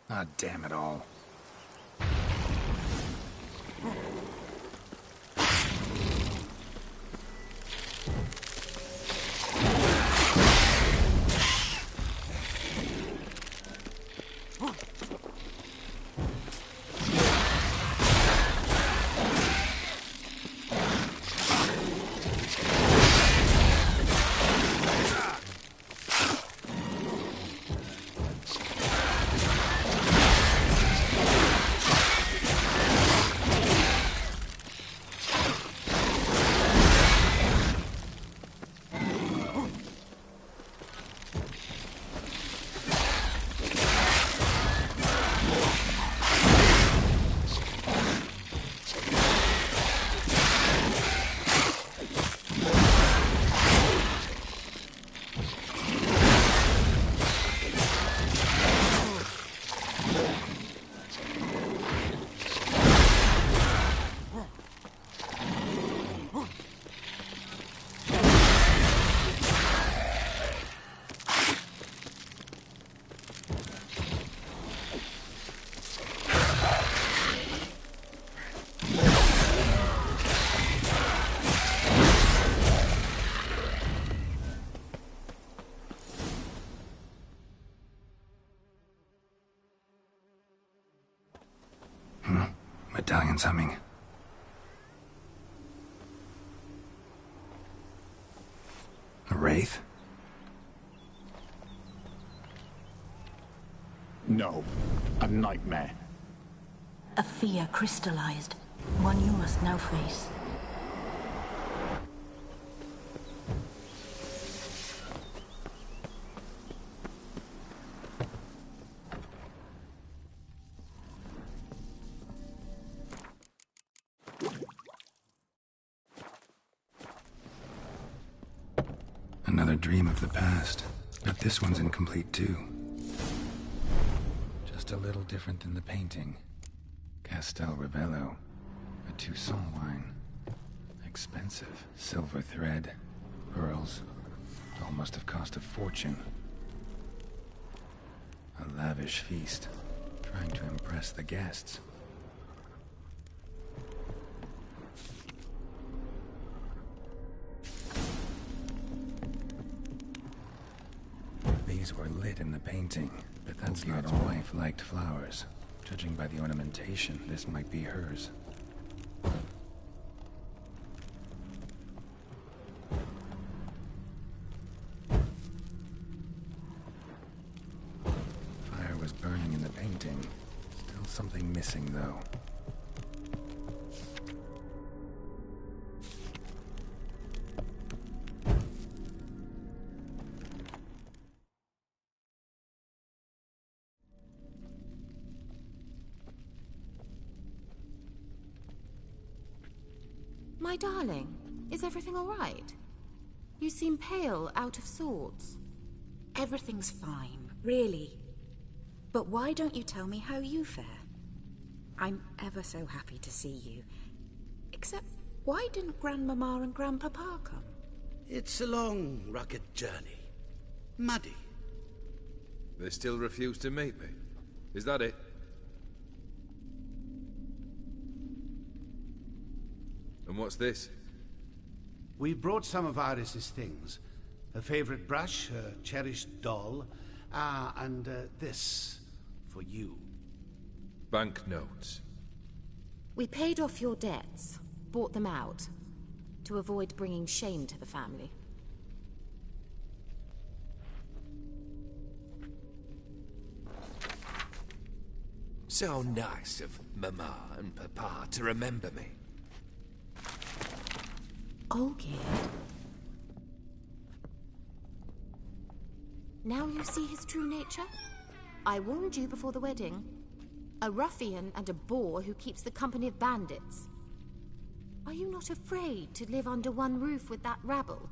Ah, damn it all. Medallion's humming. A wraith? No, a nightmare. A fear crystallized, one you must now face. Another dream of the past, but this one's incomplete too. Just a little different than the painting. Castel Ravello, a Toussaint wine. Expensive. Silver thread, pearls. All must have cost a fortune. A lavish feast, trying to impress the guests. These were lit in the painting, but that's not all. Wife liked flowers. Judging by the ornamentation, this might be hers. Fire was burning in the painting. Still something missing, though. My darling, is everything all right? You seem pale, out of sorts. Everything's fine, really. But why don't you tell me how you fare? I'm ever so happy to see you. Except, why didn't Grandmama and Grandpapa come? It's a long, rugged journey. Muddy. They still refuse to meet me. Is that it? And what's this? We brought some of Iris's things. Her favorite brush, her cherished doll, and this for you. Banknotes. We paid off your debts, bought them out, to avoid bringing shame to the family. So nice of Mama and Papa to remember me. Olgierd. Now you see his true nature? I warned you before the wedding. A ruffian and a boor who keeps the company of bandits. Are you not afraid to live under one roof with that rabble?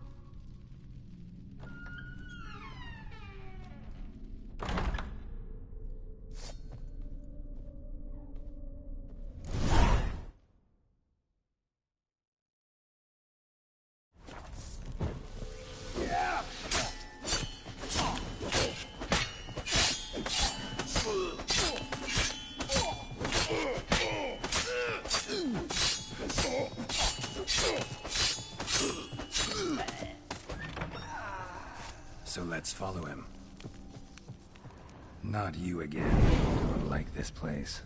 so let's follow him. Not you again. Don't like this place.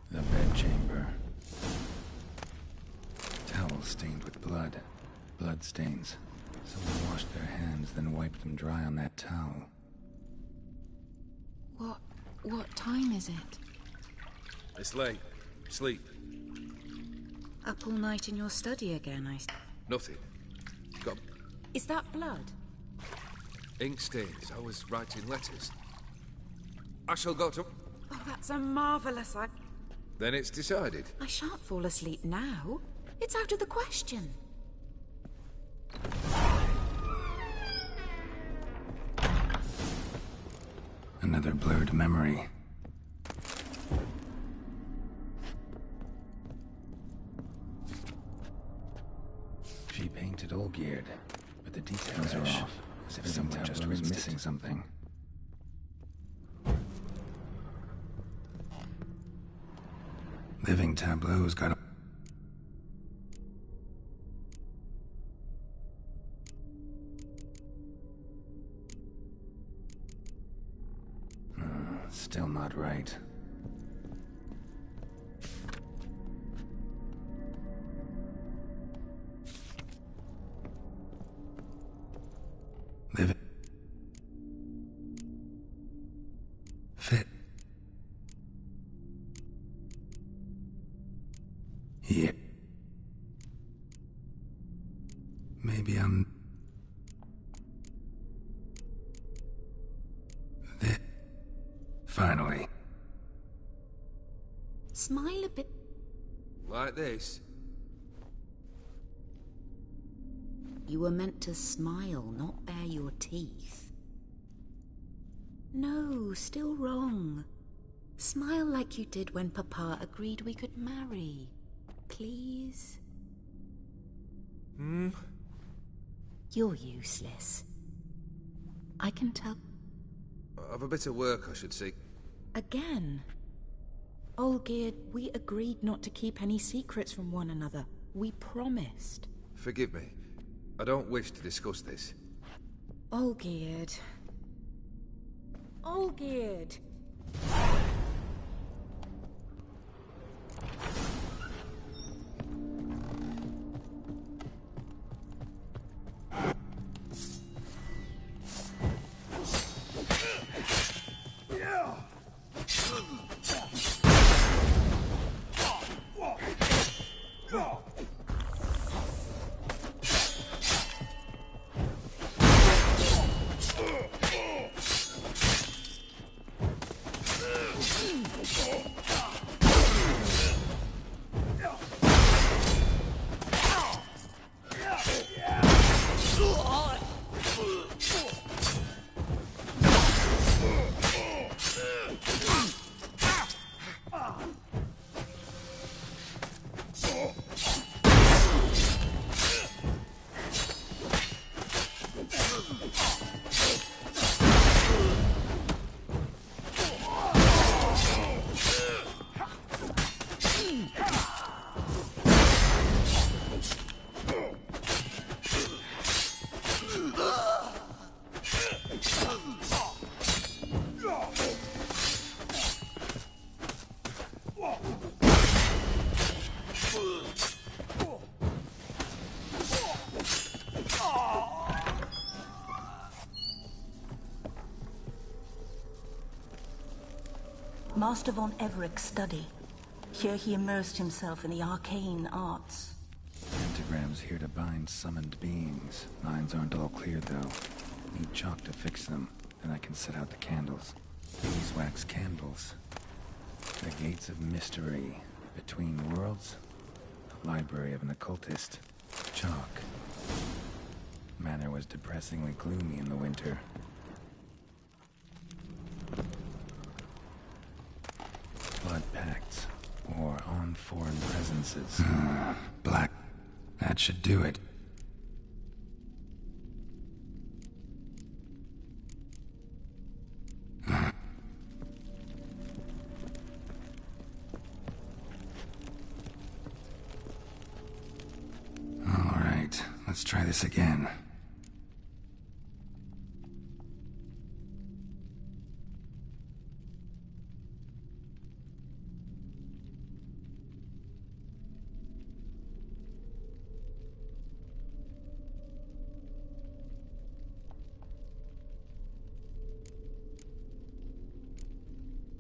The bedchamber. Towel stained with blood. Blood stains. Someone washed their hands, then wiped them dry on that towel. What time is it? It's late. Sleep. Up all night in your study again, Nothing. Got Is that blood? ink stains. I was writing letters. I shall go to... Oh, that's a marvellous... Then it's decided. I shan't fall asleep now. It's out of the question. Another blurred memory. She painted Olgierd, but the details are off, as if someone just was missing something. Living tableau's got a... Still not right. Live it. Fit. Yeah. Maybe I'm... There. Finally. Smile a bit. Like this. You were meant to smile, not bare your teeth. No, still wrong. Smile like you did when Papa agreed we could marry. Please? You're useless. I can tell... I've a bit of work I should see. Again? Olgierd, we agreed not to keep any secrets from one another. We promised. Forgive me. I don't wish to discuss this. Olgierd. Olgierd! Master von Everek's study. Here he immersed himself in the arcane arts. Pentagrams here to bind summoned beings. Lines aren't all clear, though. Need chalk to fix them, then I can set out the candles. Beeswax candles. The gates of mystery. Between worlds. The library of an occultist. Chalk. Manor was depressingly gloomy in the winter. Blood pacts, or on foreign presences. Black. That should do it. Let's try this again.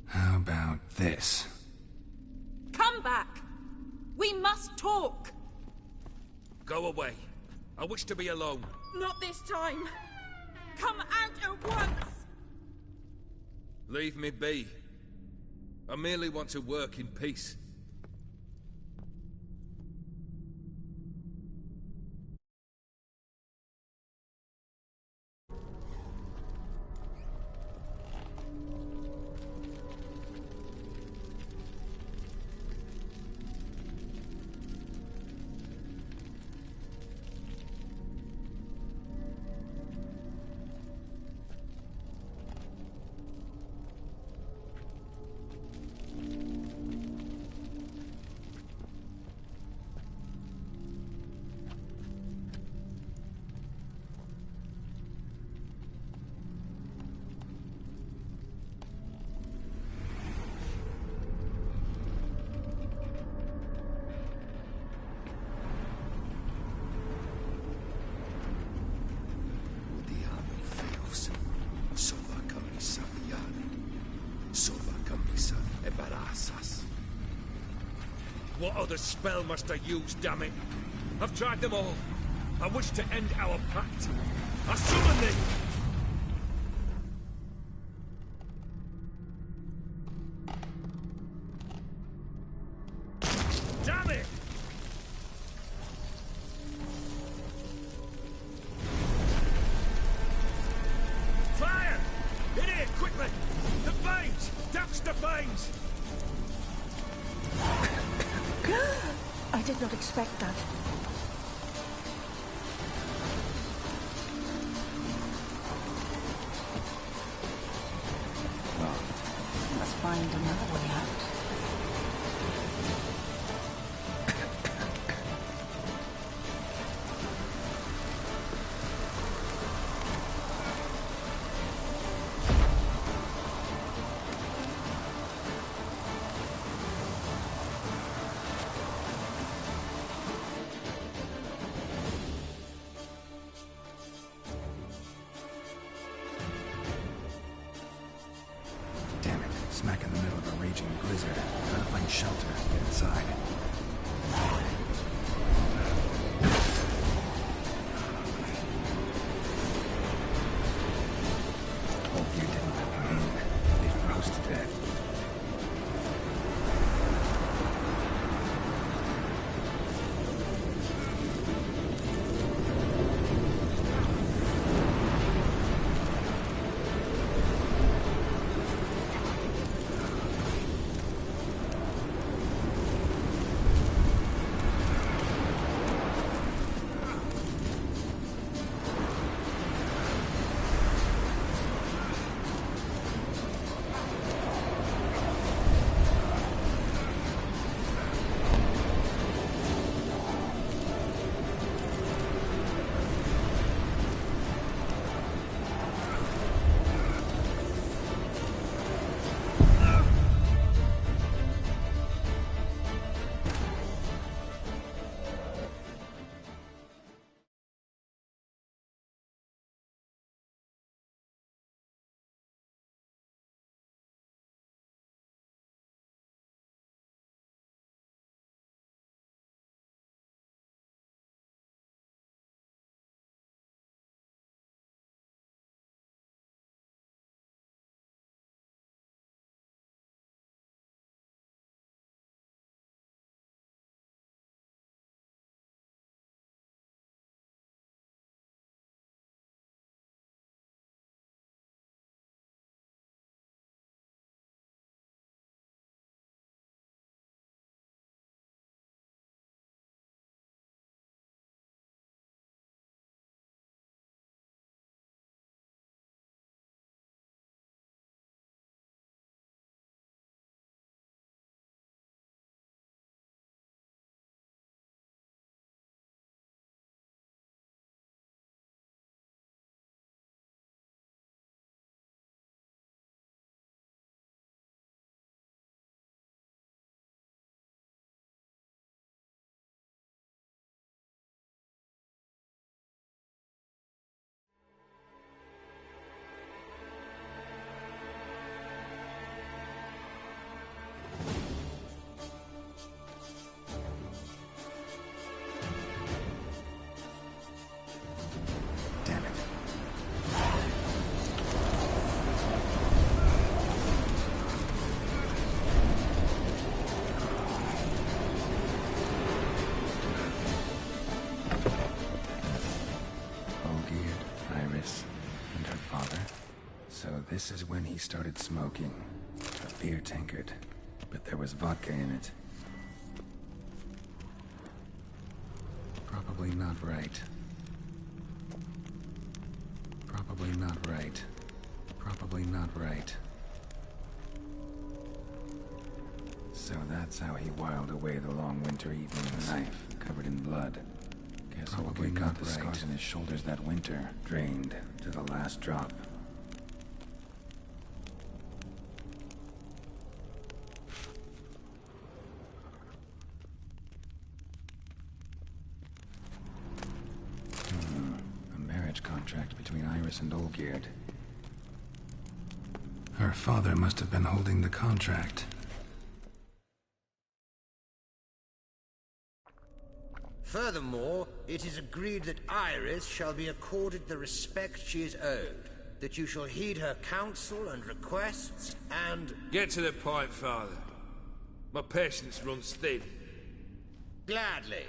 How about this? Come back! We must talk! Go away. I wish to be alone. Not this time! Come out at once! Leave me be. I merely want to work in peace. What other spell must I use, damn it? I've tried them all. I wish to end our pact. I summon thee! Damn it! Fire! In here, quickly! The veins! Douse the veins! I did not expect that. Well, must find another way out. Damn it, smack in the middle of a raging This is when he started smoking. A beer tankard, but there was vodka in it. Probably not right. Probably not right. Probably not right. So that's how he whiled away the long winter evening. A knife covered in blood. Guess probably got the scars in his shoulders that winter, drained to the last drop. A marriage contract between Iris and Olgierd. Her father must have been holding the contract. Furthermore, it is agreed that Iris shall be accorded the respect she is owed, that you shall heed her counsel and requests, and... Get to the point, Father. My patience runs thin. Gladly.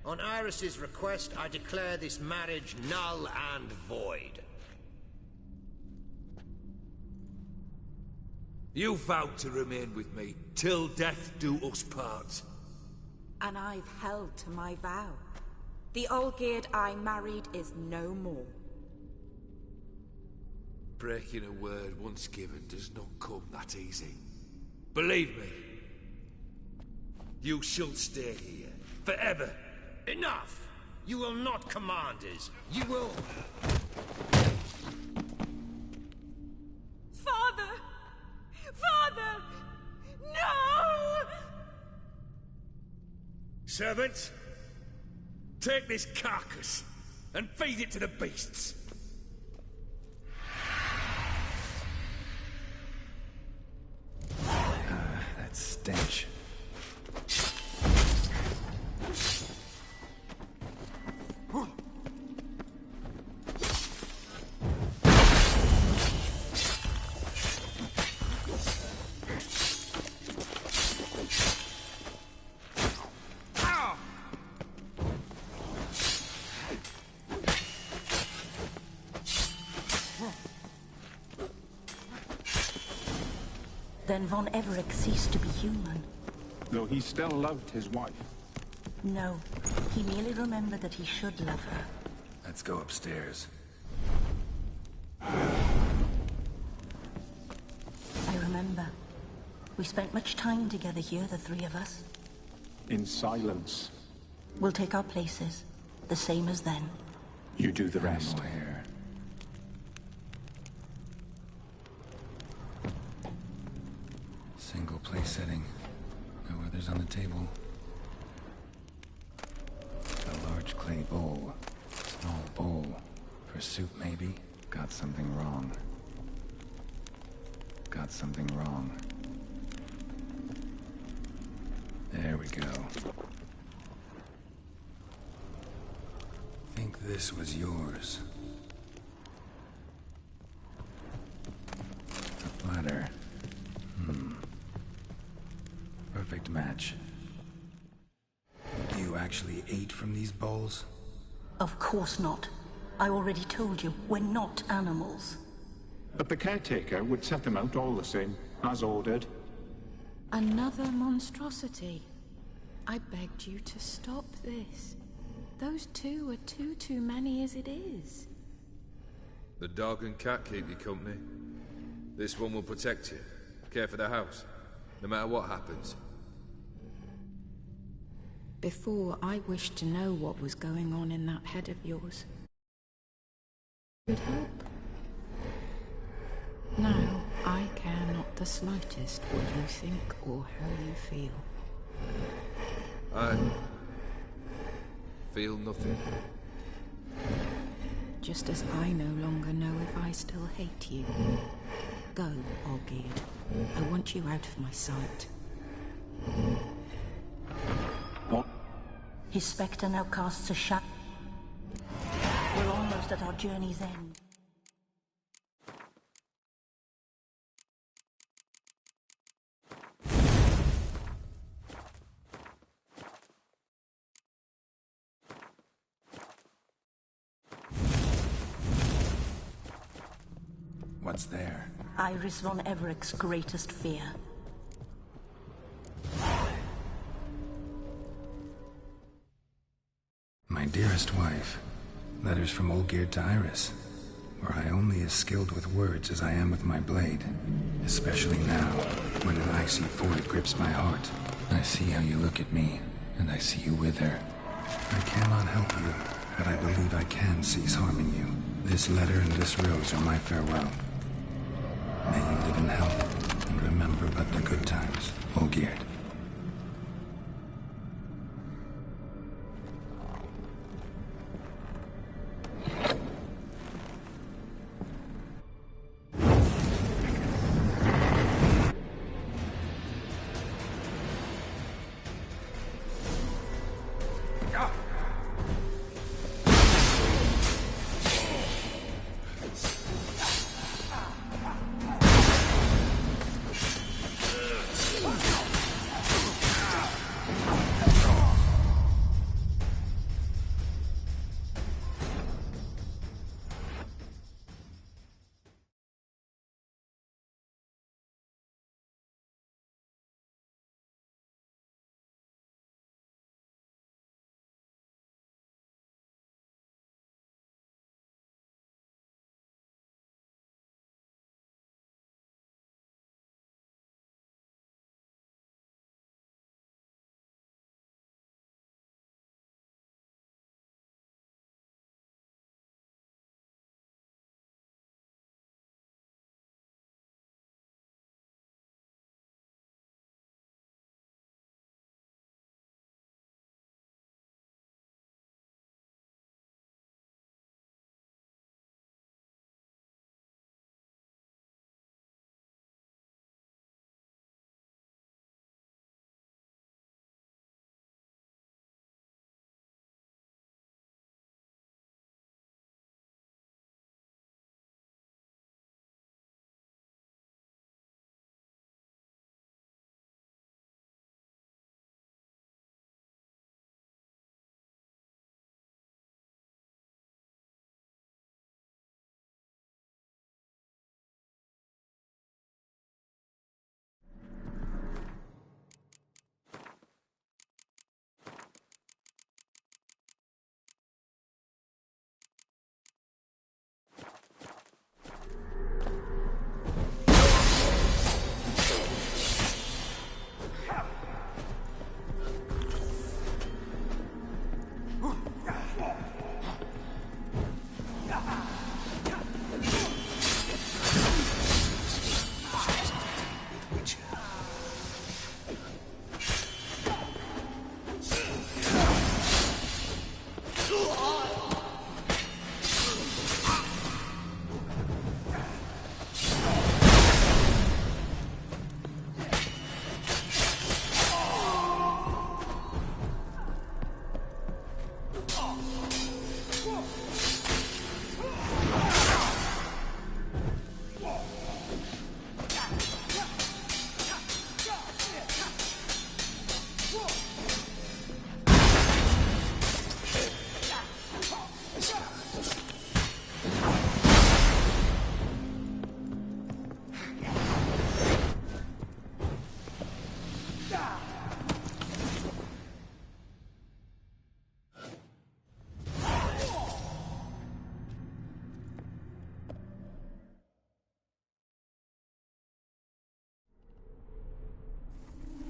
On Iris's request, I declare this marriage null and void. You vowed to remain with me, till death do us part. And I've held to my vow. The Olgierd I married is no more. Breaking a word once given does not come that easy. Believe me, you shall stay here, forever. Enough! You will not command us. You will... Father! Father! No! Servants, take this carcass and feed it to the beasts. That stench. Then Von Everec ceased to be human. Though he still loved his wife. No, he merely remembered that he should love her. Let's go upstairs. I remember. We spent much time together here, the three of us. In silence. We'll take our places, the same as then. You do the rest. Animal hair. Single place setting. No others on the table. A large clay bowl. Small bowl. For soup, maybe? Got something wrong. Got something wrong. There we go. Think this was yours. A platter. Perfect match. You actually ate from these bowls? Of course not. I already told you, we're not animals. But the caretaker would set them out all the same, as ordered. Another monstrosity. I begged you to stop this. Those two are too many as it is. The dog and cat keep you company. This one will protect you. Care for the house, no matter what happens. Before, I wished to know what was going on in that head of yours. Could help. Now, I care not the slightest what you think or how you feel. I feel nothing. Just as I no longer know if I still hate you. Go, Olgierd. I want you out of my sight. What? His spectre now casts a shadow. We're almost at our journey's end. What's there? Iris von Everett's greatest fear. My dearest wife, letters from Olgierd to Iris, were I only as skilled with words as I am with my blade, especially now, when an icy void grips my heart. I see how you look at me, and I see you wither. I cannot help you, but I believe I can cease harming you. This letter and this rose are my farewell. May you live in health, and remember but the good times, Olgierd.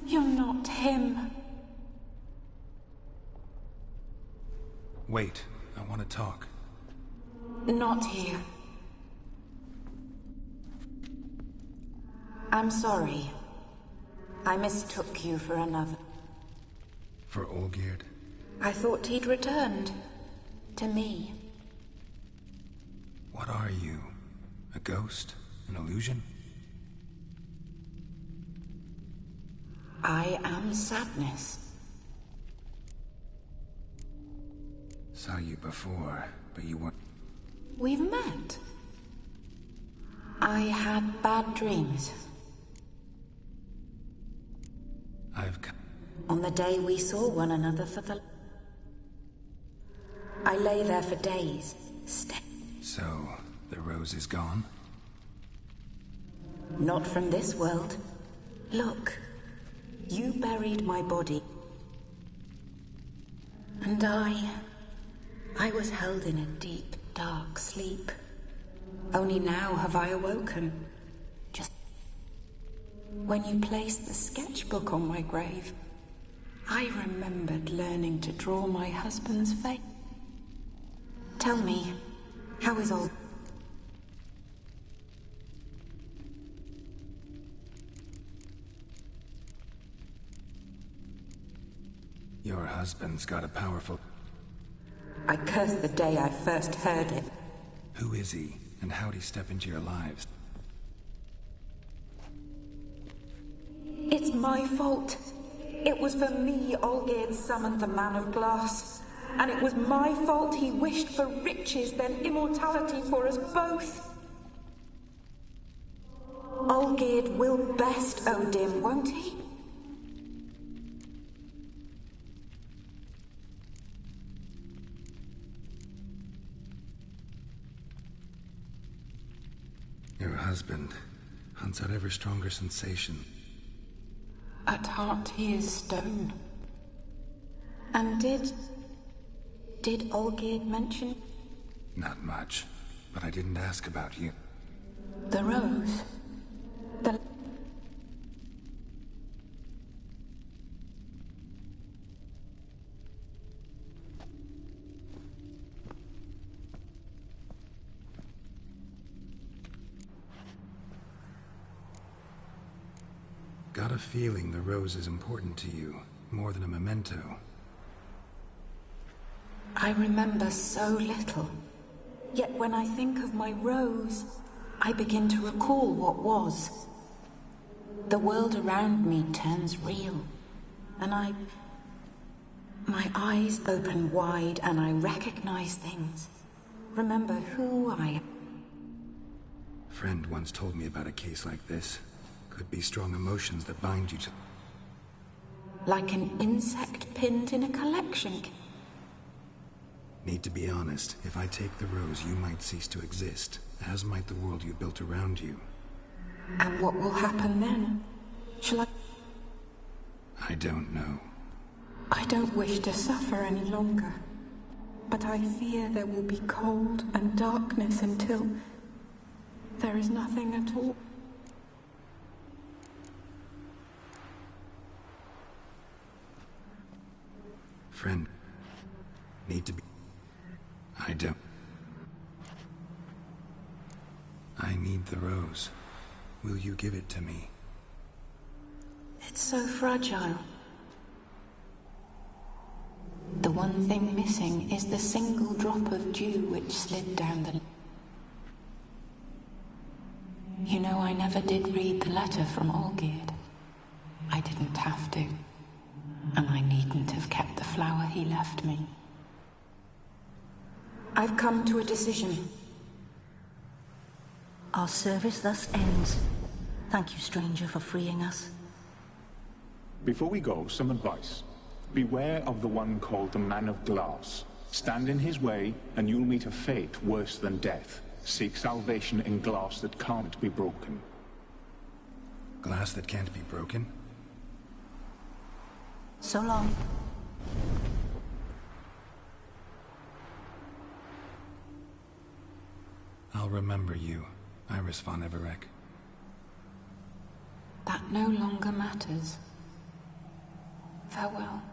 You're not him. Wait, I want to talk. Not here. I'm sorry. I mistook you for another. For Olgierd? I thought he'd returned. To me. What are you? A ghost? An illusion? I am sadness. Saw you before, but you weren't... We've met. I had bad dreams. I've... On the day we saw one another for the... I lay there for days. So, the rose is gone? Not from this world. Look, you buried my body. And I was held in a deep, dark sleep. Only now have I awoken. Just when you placed the sketchbook on my grave, I remembered learning to draw my husband's face. Tell me, how is all? Your husband's got a powerful... I curse the day I first heard it. Who is he, and how'd he step into your lives? It's my fault. It was for me Olgierd summoned the Man of Glass. And it was my fault he wished for riches, then immortality for us both. Olgierd will best Odin, won't he? Your husband hunts out ever stronger sensation. At heart he is stone. And did Olgierd mention? Not much, but I didn't ask about you. The rose. The... Got a feeling the rose is important to you, more than a memento. I remember so little. Yet when I think of my rose, I begin to recall what was. The world around me turns real, and my eyes open wide and I recognize things. Remember who I am. Friend once told me about a case like this. Could be strong emotions that bind you to... Like an insect pinned in a collection. Need to be honest, if I take the rose, you might cease to exist, as might the world you built around you. And what will happen then? Shall I... I don't know. I don't wish to suffer any longer. But I fear there will be cold and darkness until there is nothing at all. Friend, need to be... I don't... I need the rose. Will you give it to me? It's so fragile. The one thing missing is the single drop of dew which slid down the... You know, I never did read the letter from Olgierd. I didn't have to. And I needn't have kept the flower he left me. I've come to a decision. Our service thus ends. Thank you, stranger, for freeing us. Before we go, some advice. Beware of the one called the Man of Glass. Stand in his way, and you'll meet a fate worse than death. Seek salvation in glass that can't be broken. Glass that can't be broken? So long. I'll remember you, Iris von Everec. That no longer matters. Farewell.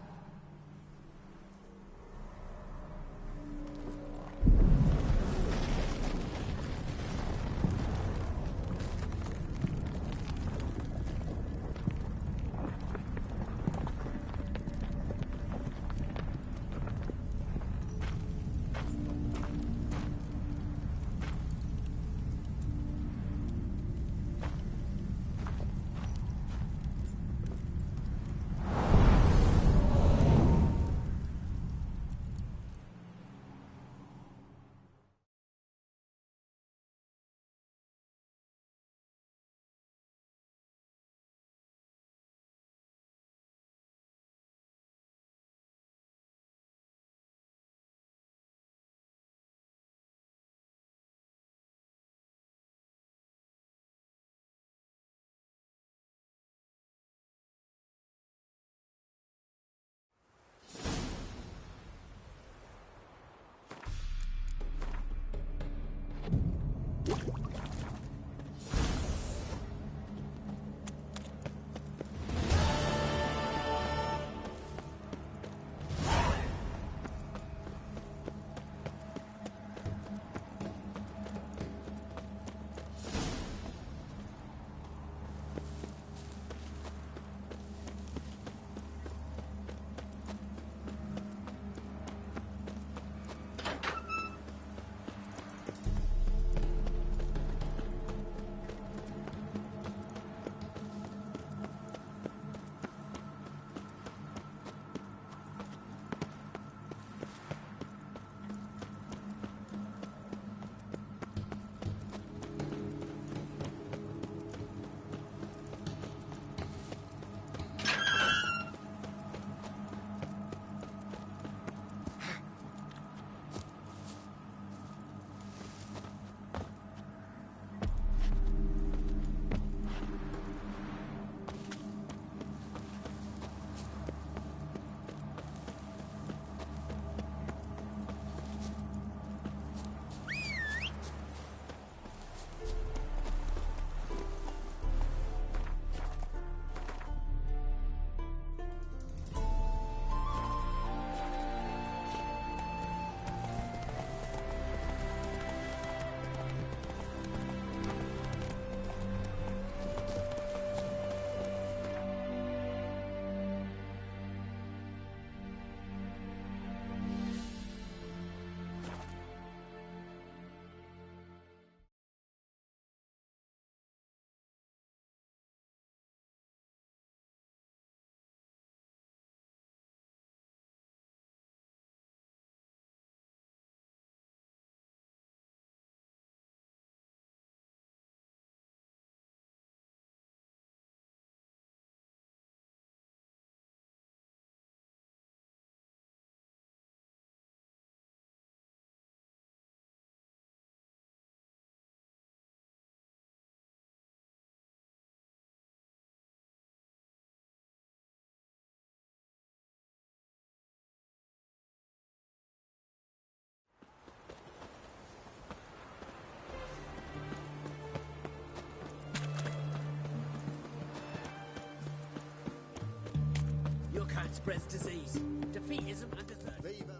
spreads disease. Defeatism and desertion. Viva.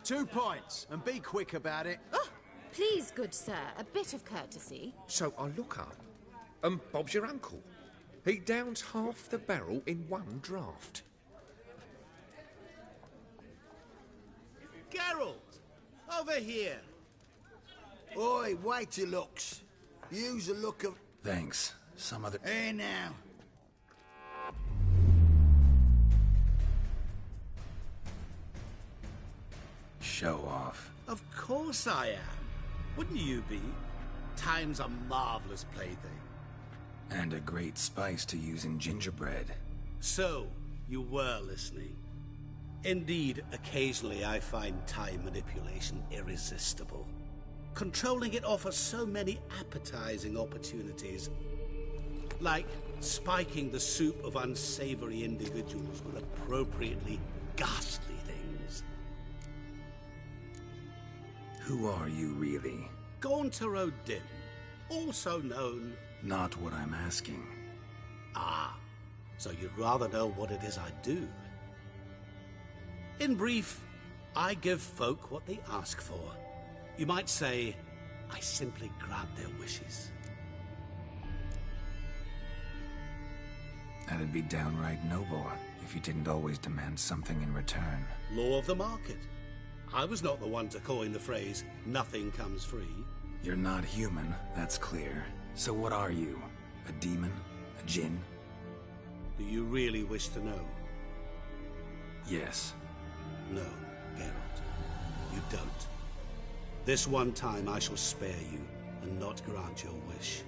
Two points, and be quick about it. Oh, please, good sir, a bit of courtesy. So I look up, and Bob's your uncle. He downs half the barrel in one draft. Geralt! Over here! Oi, wait your looks. Use a look of... Thanks. Some other... Here now. Show off. Of course I am. Wouldn't you be? Time's a marvelous plaything. And a great spice to use in gingerbread. So, you were listening. Indeed, occasionally I find time manipulation irresistible. Controlling it offers so many appetizing opportunities. Like spiking the soup of unsavory individuals with appropriately ghastly things. Who are you, really? Gaunter O'Dim, also known... Not what I'm asking. Ah, so you'd rather know what it is I do. In brief, I give folk what they ask for. You might say, I simply grant their wishes. That'd be downright noble if you didn't always demand something in return. Law of the market. I was not the one to coin the phrase, nothing comes free. You're not human, that's clear. So what are you? A demon? A djinn? Do you really wish to know? Yes. No, Geralt. You don't. This one time I shall spare you, and not grant your wish.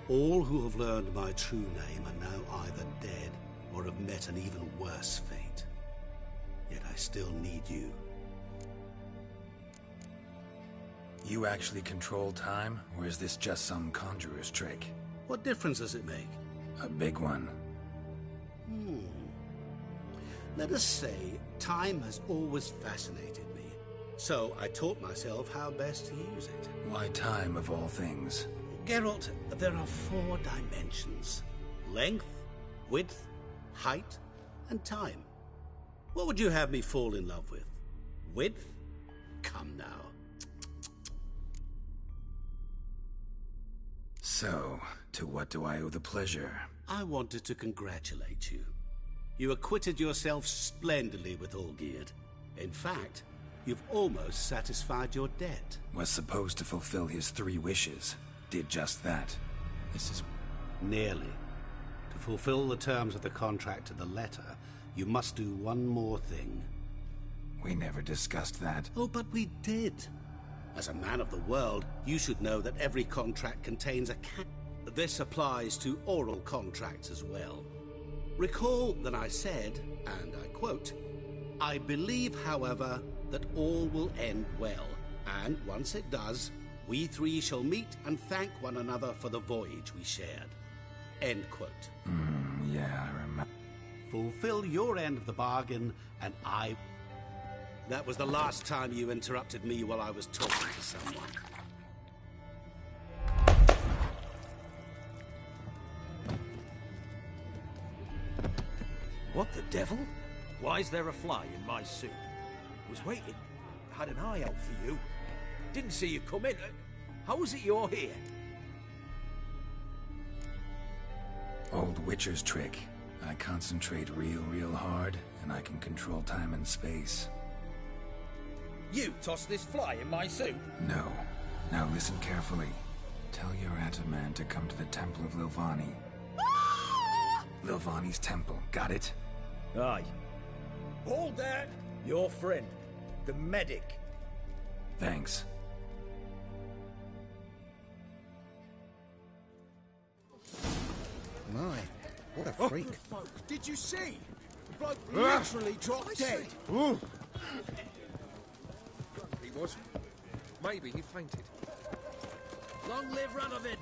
All who have learned my true name are now either dead, or have met an even worse fate. Yet I still need you. You actually control time, or is this just some conjurer's trick? What difference does it make? A big one. Let us say, time has always fascinated me. So I taught myself how best to use it. Why time, of all things? Geralt, there are 4 dimensions. Length, width, height, and time. What would you have me fall in love with? Width? Come now. So, to what do I owe the pleasure? I wanted to congratulate you. You acquitted yourself splendidly with Olgierd. In fact, you've almost satisfied your debt. Was supposed to fulfill his 3 wishes. Did just that. This is... Nearly. To fulfill the terms of the contract to the letter, you must do one more thing. We never discussed that. Oh, but we did. As a man of the world, you should know that every contract contains a This applies to oral contracts as well. Recall that I said, and I quote, I believe, however, that all will end well, and once it does, we 3 shall meet and thank one another for the voyage we shared. End quote. Yeah, I remember. Fulfill your end of the bargain, and I... That was the last time you interrupted me while I was talking to someone. What the devil? Why is there a fly in my soup? Was waiting. Had an eye out for you. Didn't see you come in. How is it you're here? Old Witcher's trick. I concentrate real hard, and I can control time and space. You tossed this fly in my soup? No. Now listen carefully. Tell your Ataman to come to the Temple of Lilvani. Lilvani's temple, got it? Aye. Hold there! Your friend, the medic. Thanks. My, what a freak. Did you see? The bloke literally dropped dead. He was. Maybe he fainted. Long live Radovid!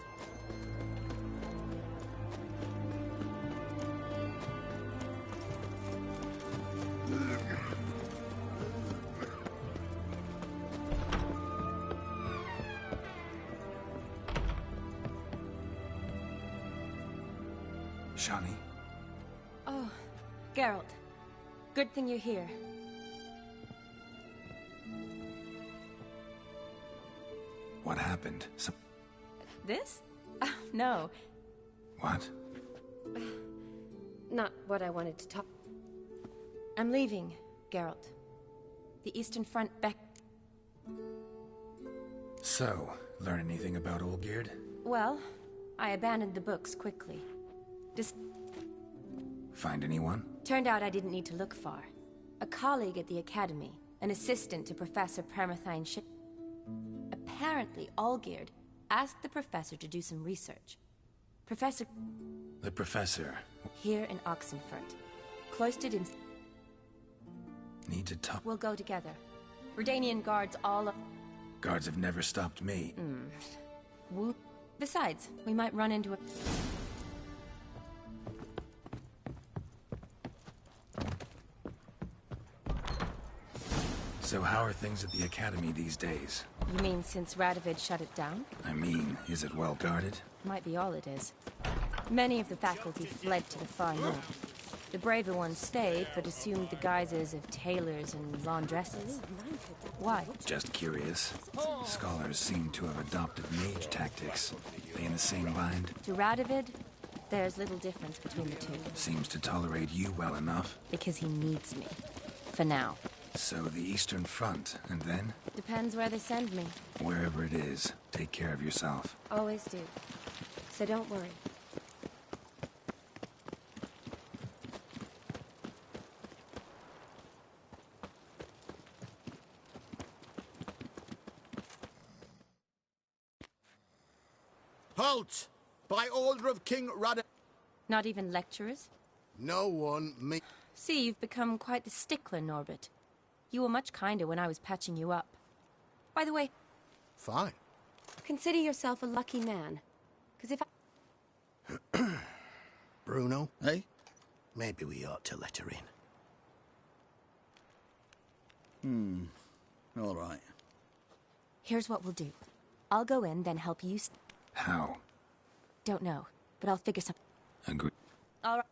Shani? Oh, Geralt. Good thing you're here. What happened? This? No. What? Not what I wanted to talk. I'm leaving, Geralt. The Eastern Front So, learn anything about Olgierd? Well, I abandoned the books quickly. Find anyone? Turned out I didn't need to look far. A colleague at the Academy, an assistant to Professor Permathine Ship. Apparently, Olgierd asked the professor to do some research. The professor? Here in Oxenfurt. Cloistered in... Need to talk... We'll go together. Redanian guards all up... Guards have never stopped me. Besides, we might run into a... So how are things at the Academy these days? You mean since Radovid shut it down? I mean, is it well guarded? Might be all it is. Many of the faculty fled to the far north. The braver ones stayed, but assumed the guises of tailors and laundresses. Why? Just curious. Scholars seem to have adopted mage tactics. They in the same bind? To Radovid, there's little difference between the two. Seems to tolerate you well enough. Because he needs me. For now. So the Eastern Front, and then? Depends where they send me. Wherever it is, take care of yourself. Always do. So don't worry. Halt! By order of King Radovid. Not even lecturers? No one, me. See, you've become quite the stickler, Norbert. You were much kinder when I was patching you up. By the way... Fine. Consider yourself a lucky man. Because if I... Bruno? Eh? Maybe we ought to let her in. All right. Here's what we'll do. I'll go in, then help you... How? Don't know, but I'll figure something... Agree. All right.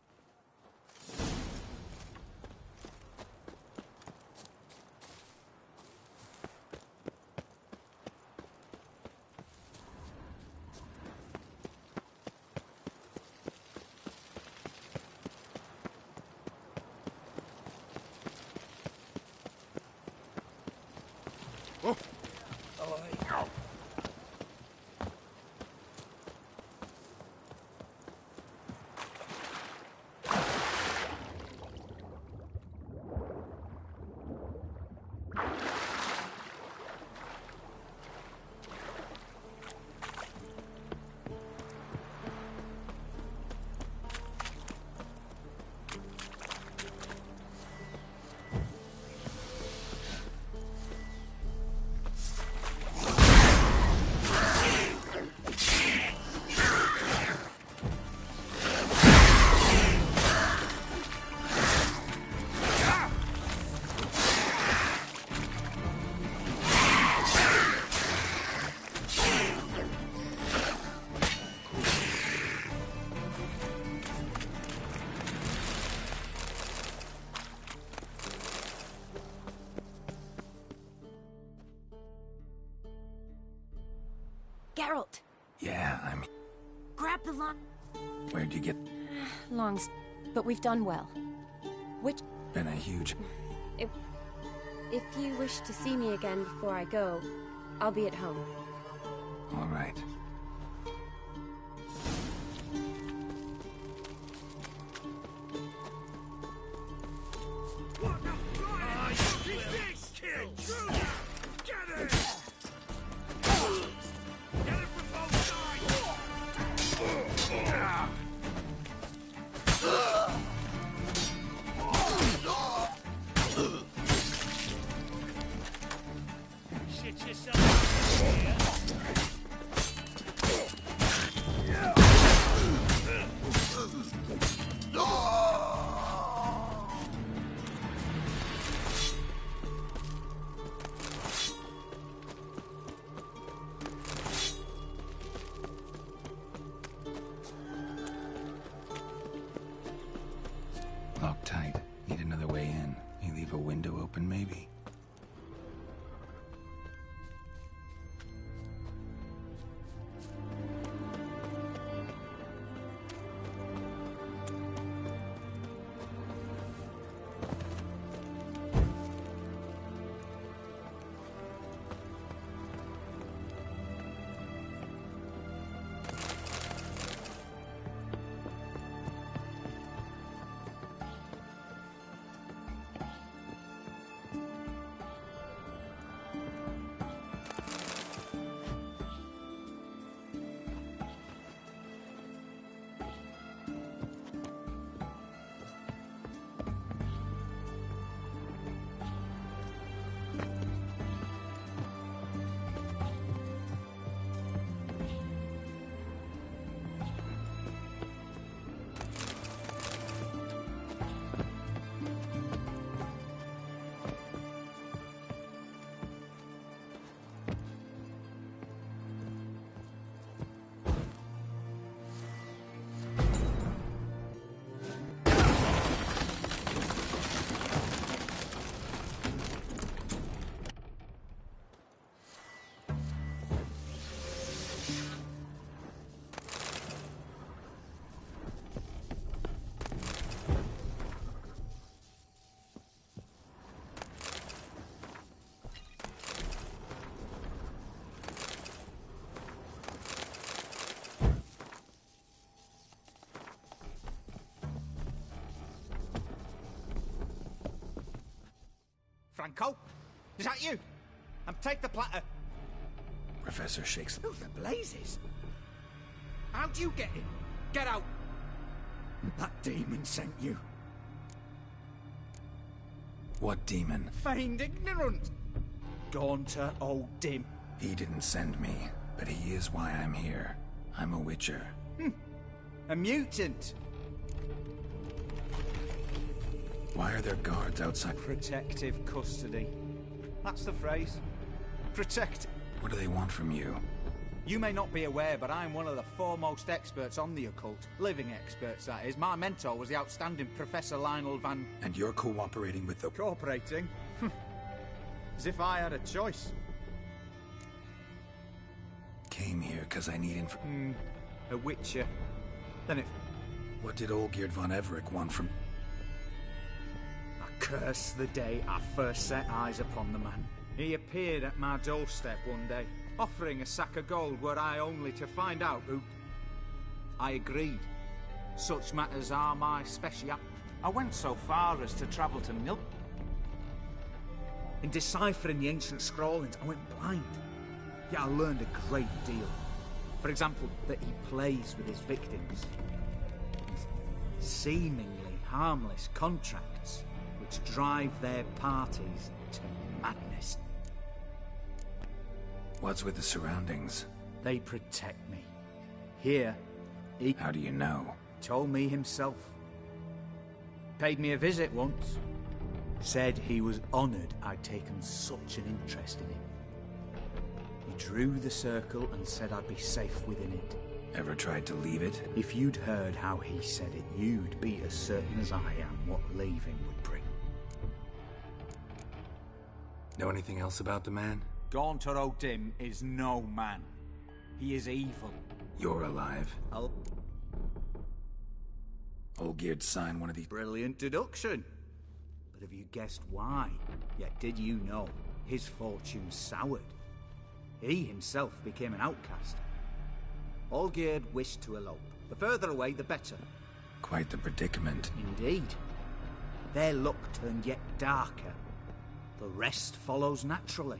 Geralt! Yeah, I mean... Grab the line. Where'd you get... But we've done well. Which... Been a huge... If you wish to see me again before I go, I'll be at home. All right. tight. Need another way in. You leave a window open, maybe? Franco? Is that you? Take the platter. Professor shakes. Oh, the blazes. How'd you get in? Get out. That demon sent you. What demon? Feigned ignorance. Gaunter old dim. He didn't send me, but he is why I'm here. I'm a witcher. A mutant. Why are there guards outside? Protective custody. That's the phrase. Protect. What do they want from you? You may not be aware, but I'm one of the foremost experts on the occult. Living experts, that is. My mentor was the outstanding Professor Lionel Van... And you're cooperating with the... Cooperating? As if I had a choice. Came here because I need info... A witcher. Then it... What did Olgierd von Everec want from... Curse the day I first set eyes upon the man. He appeared at my doorstep one day, offering a sack of gold were I only to find out who... I agreed. Such matters are my speciality. I went so far as to travel to Milk. In deciphering the ancient scrawlings, I went blind. Yet I learned a great deal. For example, that he plays with his victims. Seemingly harmless contracts which drive their parties to madness. What's with the surroundings? They protect me. Here, he... How do you know? Told me himself. Paid me a visit once. Said he was honoured I'd taken such an interest in him. He drew the circle and said I'd be safe within it. Ever tried to leave it? If you'd heard how he said it, you'd be as certain as I am what leaving would bring. Know anything else about the man? Gaunter O'Dim is no man. He is evil. You're alive. Olgierd signed one of these... Brilliant deduction. But have you guessed why? Yet did you know his fortune soured? He himself became an outcast. Olgierd wished to elope. The further away, the better. Quite the predicament. Indeed. Their luck turned yet darker. The rest follows naturally.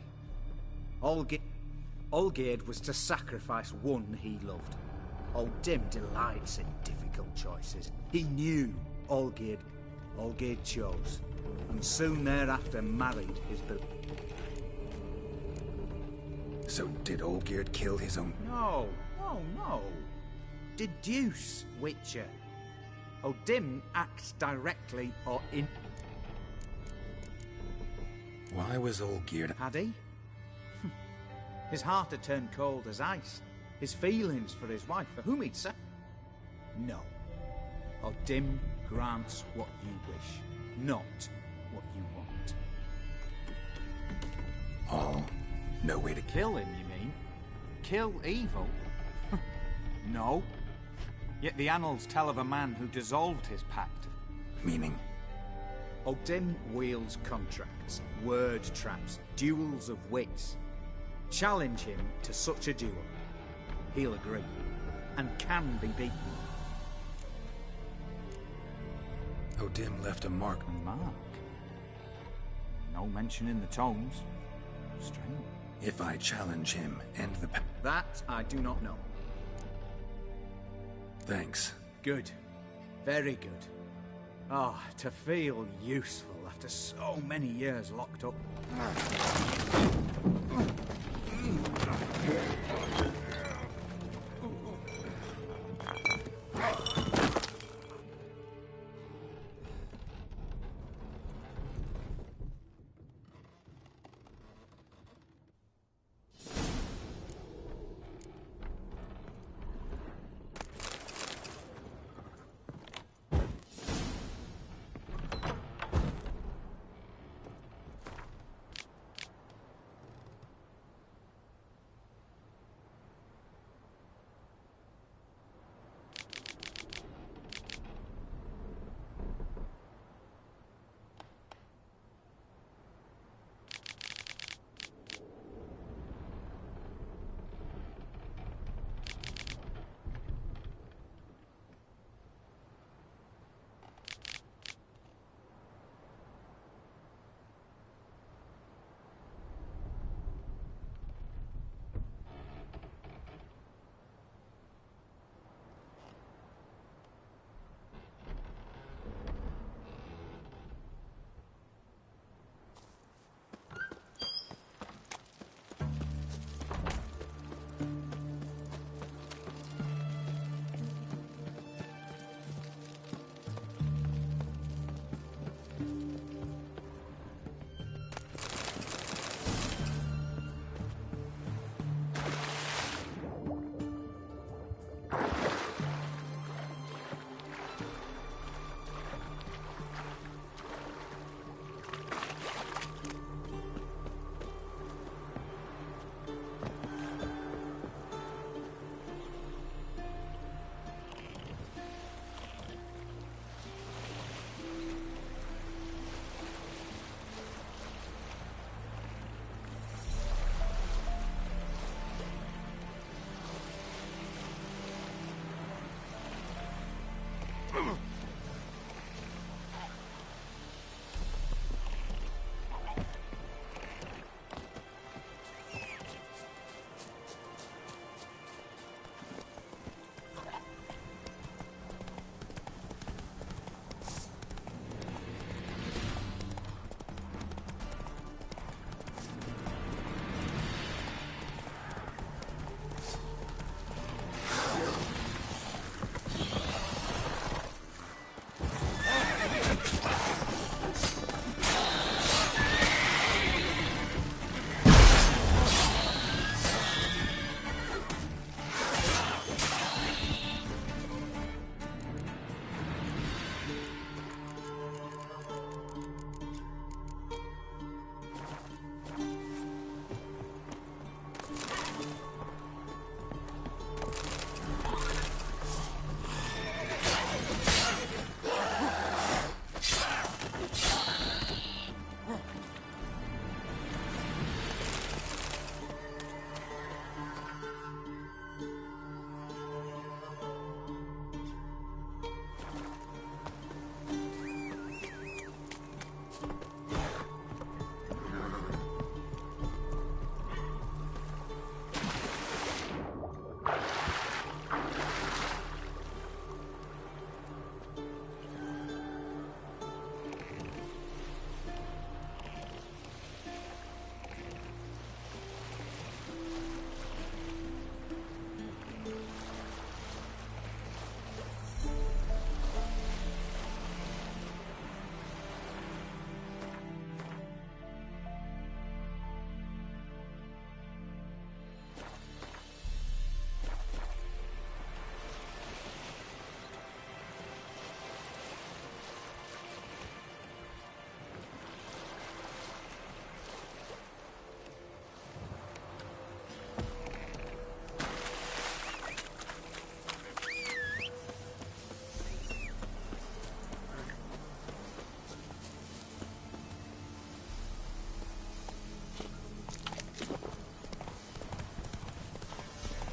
Olgierd was to sacrifice one he loved. O'Dim delights in difficult choices. He knew Olgierd chose, and soon thereafter married his beloved. So did Olgierd kill his own... No. Deduce, Witcher. O'Dim acts directly or in... Why was Olgierd... Had he? His heart had turned cold as ice. His feelings for his wife, for whom he'd said... No. O'Dim grants what you wish. not what you want. All? No way to Kill him, you mean? Kill evil? No. Yet the annals tell of a man who dissolved his pact. Meaning? Odin wields contracts, word traps, duels of wits. Challenge him to such a duel. He'll agree, and can be beaten. Odin left a mark. A mark? No mention in the tomes. Strange. If I challenge him and the That I do not know. Thanks. Good. Very good. Ah, to feel useful after so many years locked up.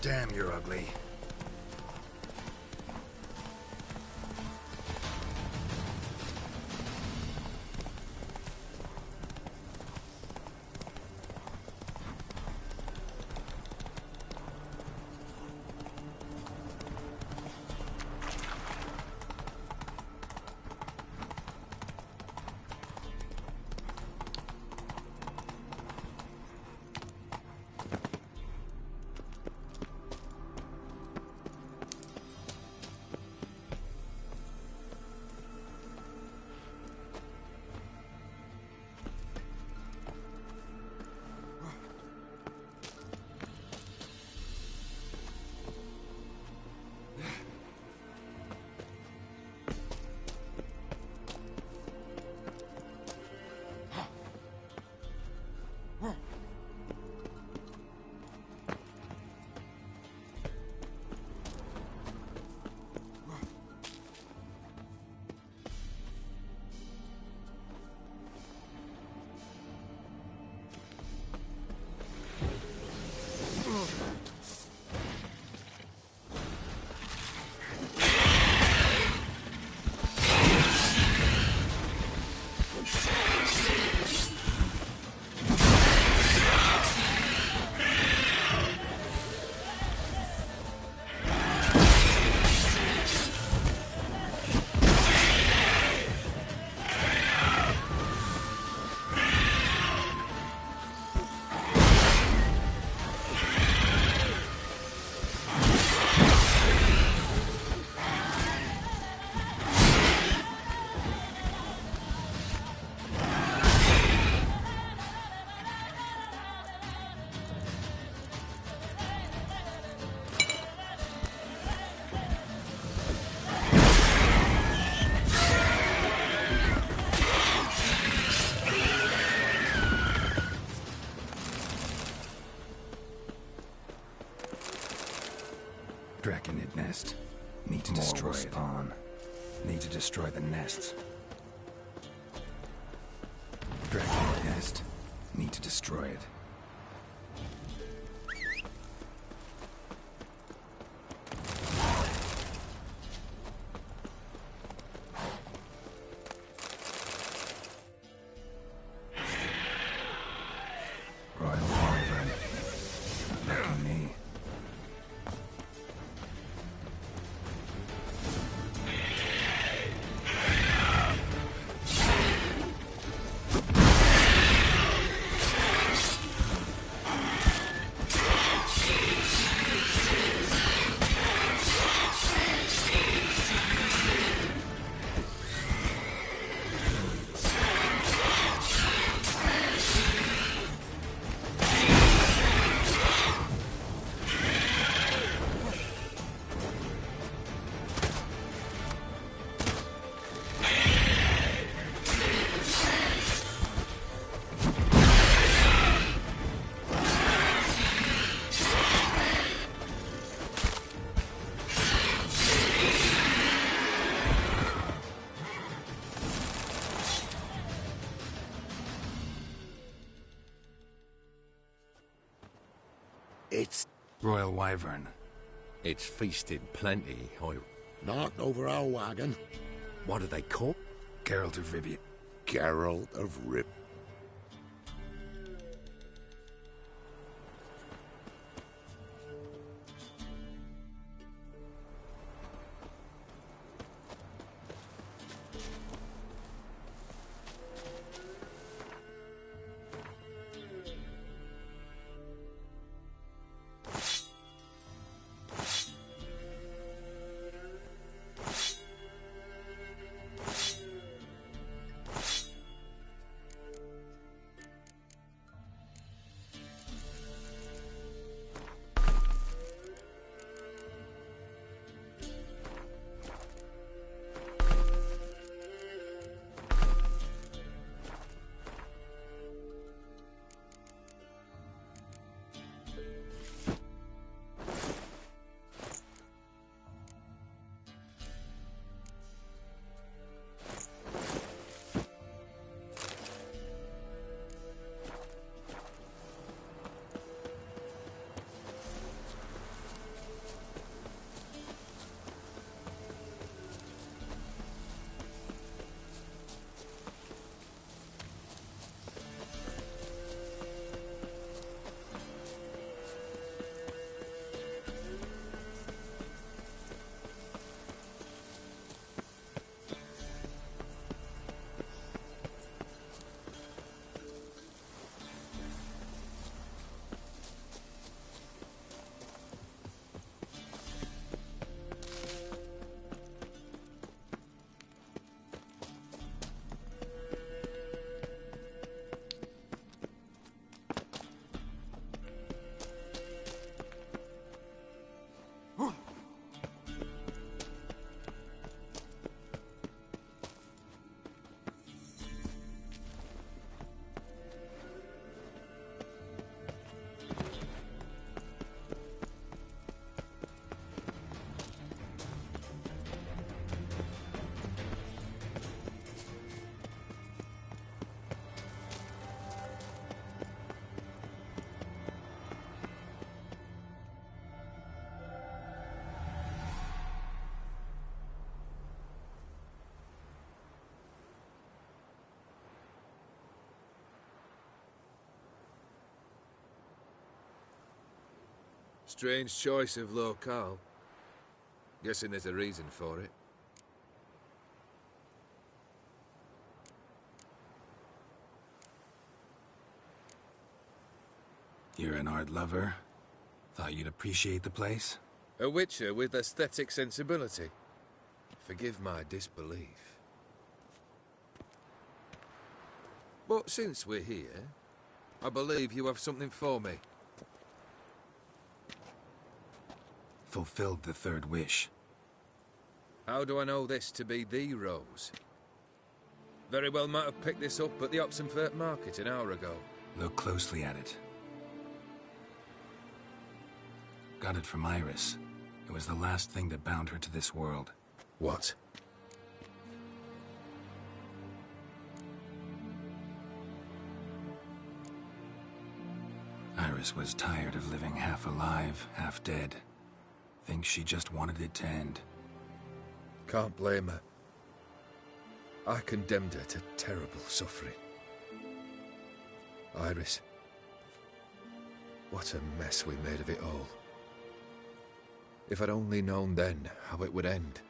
Damn, you're ugly. Draconid nest. Need to destroy it. Spawn. Need to destroy the nests. Draconid nest. Need to destroy it. Royal Wyvern. Lucky me. It's... Royal Wyvern. It's feasted plenty, Not over our wagon. What do they call? Geralt of Rivia. Geralt of Rivia. Strange choice of locale. Guessing there's a reason for it. You're an art lover? Thought you'd appreciate the place? A witcher with aesthetic sensibility. Forgive my disbelief. But since we're here, I believe you have something for me. Fulfilled the third wish. How do I know this to be the rose? Very well might have picked this up at the Oxenfurt market an hour ago. Look closely at it. Got it from Iris. It was the last thing that bound her to this world. What? Iris was tired of living half alive, half dead. Thinks she just wanted it to end. Can't blame her. I condemned her to terrible suffering. Iris. What a mess we made of it all. If I'd only known then how it would end.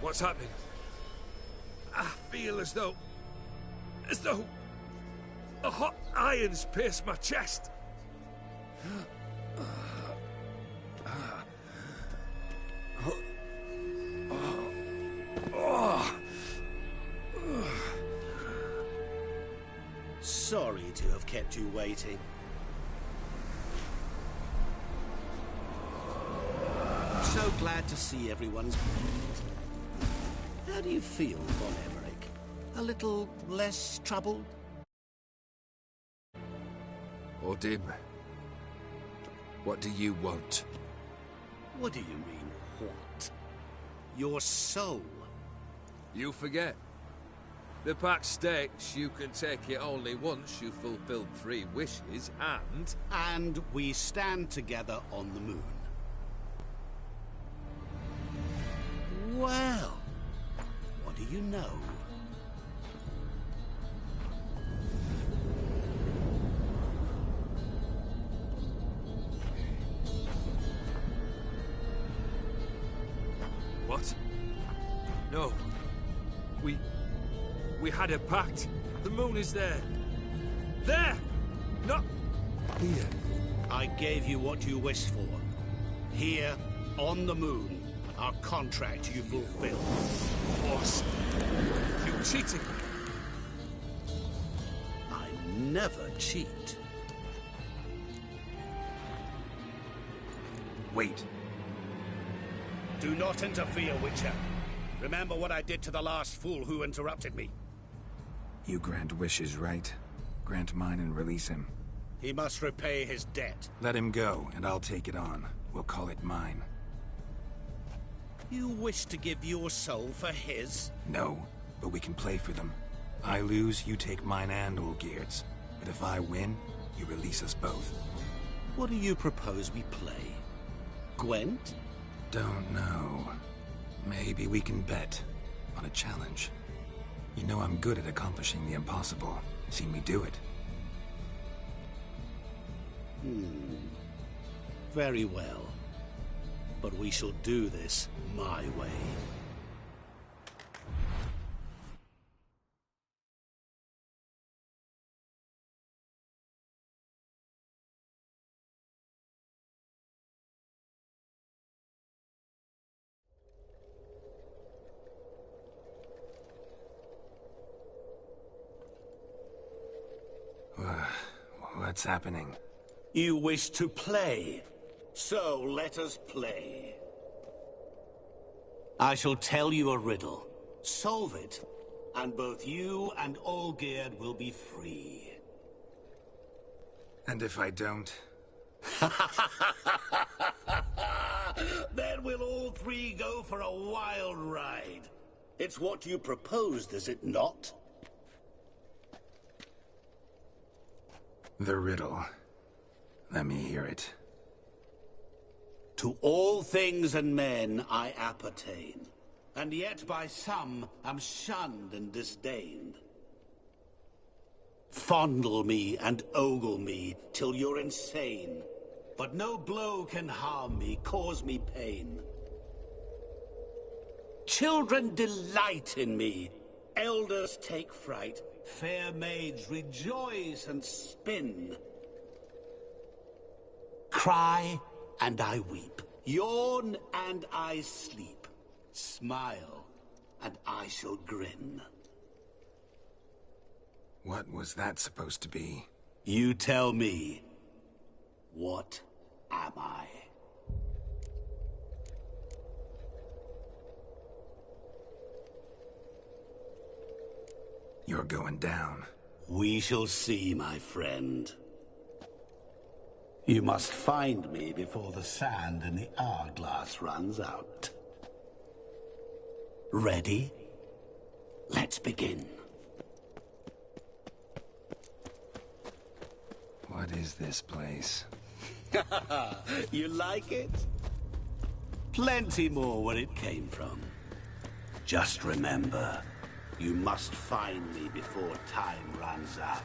What's happening? I feel as though a hot iron's pierced my chest. Sorry to have kept you waiting. So glad to see everyone's... How do you feel, Von Emmerich? A little less troubled? Ordim, what do you want? What do you mean, what? Your soul. You forget. The pact states you can take it only once you've fulfilled 3 wishes, and... And we stand together on the moon. Well, what do you know? What? No. We had a pact. The moon is there. There! Not here. I gave you what you wished for. Here, on the moon, our contract you fulfilled. Boss, you cheated. I never cheat. Wait. Do not interfere, Witcher. Remember what I did to the last fool who interrupted me. You grant wishes, right? Grant mine and release him. He must repay his debt. Let him go, and I'll take it on. We'll call it mine. You wish to give your soul for his? No, but we can play for them. I lose, you take mine and Olgierd's. But if I win, you release us both. What do you propose we play? Gwent? Don't know. Maybe we can bet on a challenge. You know I'm good at accomplishing the impossible. Seen me do it. Very well. But we shall do this my way. What's happening? You wish to play, so let us play. I shall tell you a riddle. Solve it, and both you and Olgierd will be free. And if I don't? Then we'll all 3 go for a wild ride. It's what you proposed, is it not? The riddle. Let me hear it. To all things and men I appertain, and yet by some am shunned and disdained. Fondle me and ogle me till you're insane. But no blow can harm me, cause me pain. Children delight in me. Elders take fright. Fair maids rejoice and spin. Cry and I weep. Yawn and I sleep. Smile and I shall grin. What was that supposed to be? You tell me. What am I? You're going down. We shall see, my friend. You must find me before the sand in the hourglass runs out. Ready? Let's begin. What is this place? You like it? Plenty more where it came from. Just remember, you must find me before time runs out.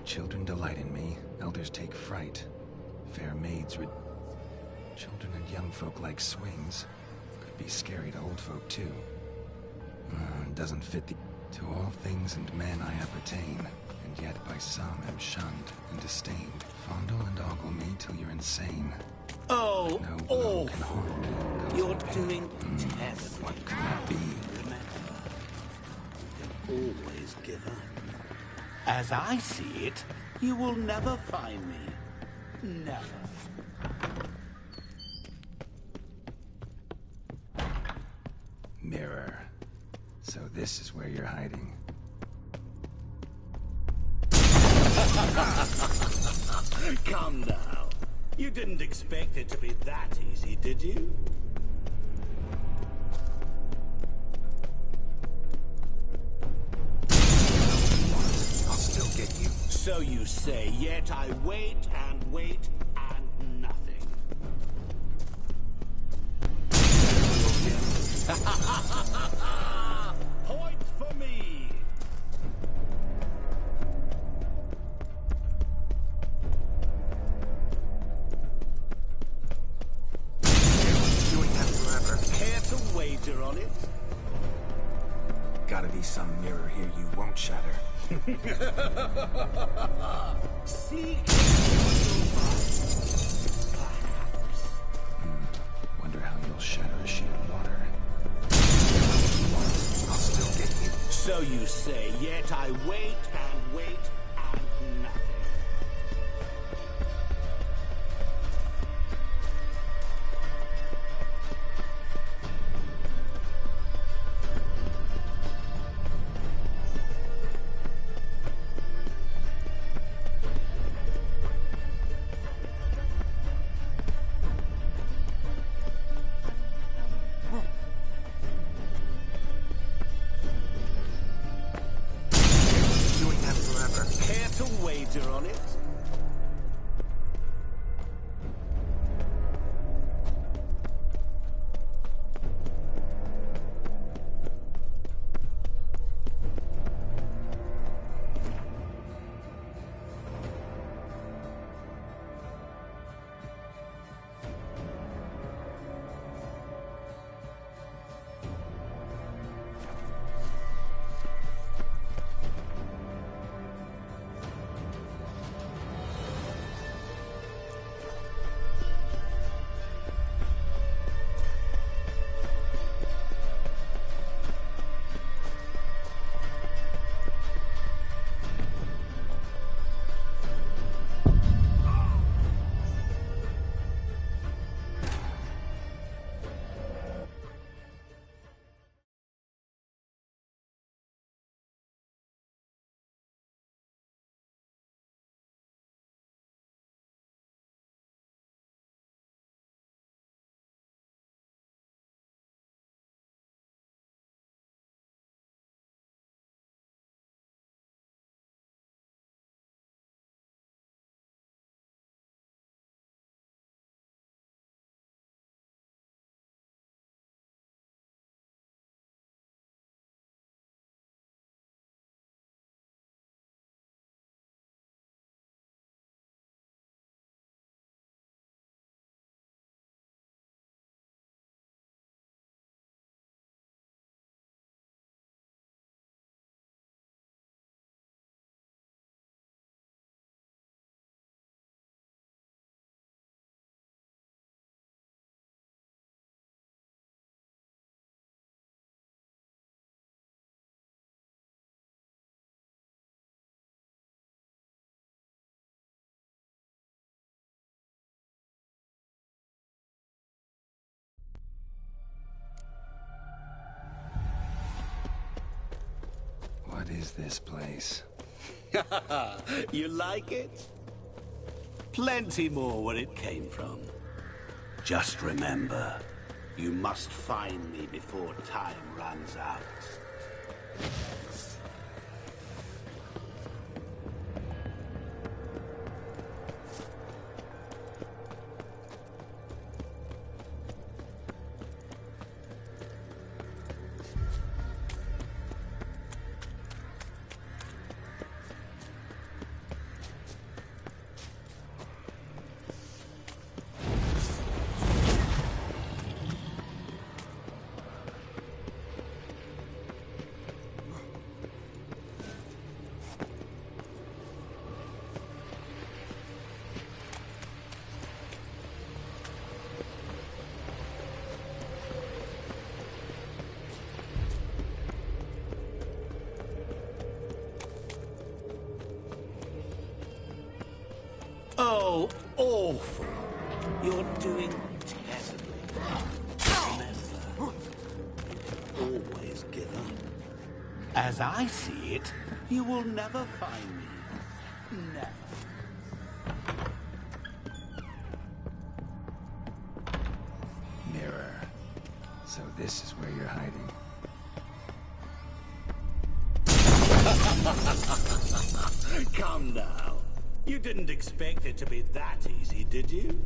Children delight in me, elders take fright. Fair maids children and young folk like swings. Could be scary to old folk too. Doesn't fit the... To all things and men I appertain, and yet by some am shunned and disdained. Fondle and ogle me till you're insane. Oh, no blow can harm me. You're doing terribly. What could that be? Remember, always give up. As I see it, you will never find me. Never. Mirror. So this is where you're hiding. Come now. You didn't expect it to be that easy, did you? I'll still get you. So you say, yet I wait and wait and nothing. Point for me! Doing that forever. Care to wager on it? Gotta be some mirror here you won't shatter. See? Wonder how you'll shatter a sheet of water. I'll still get you. So you say, yet I wait and wait and nothing. Care to wager on it? is this place? You like it? Plenty more where it came from. Just remember, you must find me before time runs out. Oh, awful. You're doing terribly. Remember, always give up. As I see it, you will never find me. Never. Mirror. So this is where you're hiding. Come now. You didn't expect it to be that easy, did you?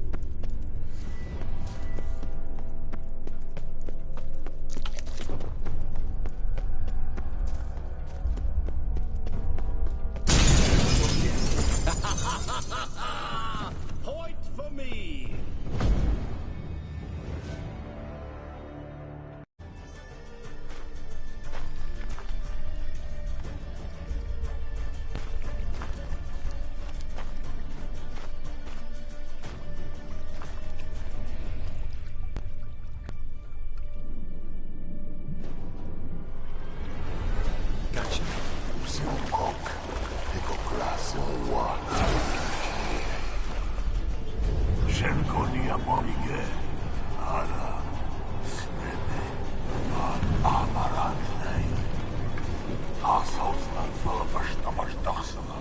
Point for me!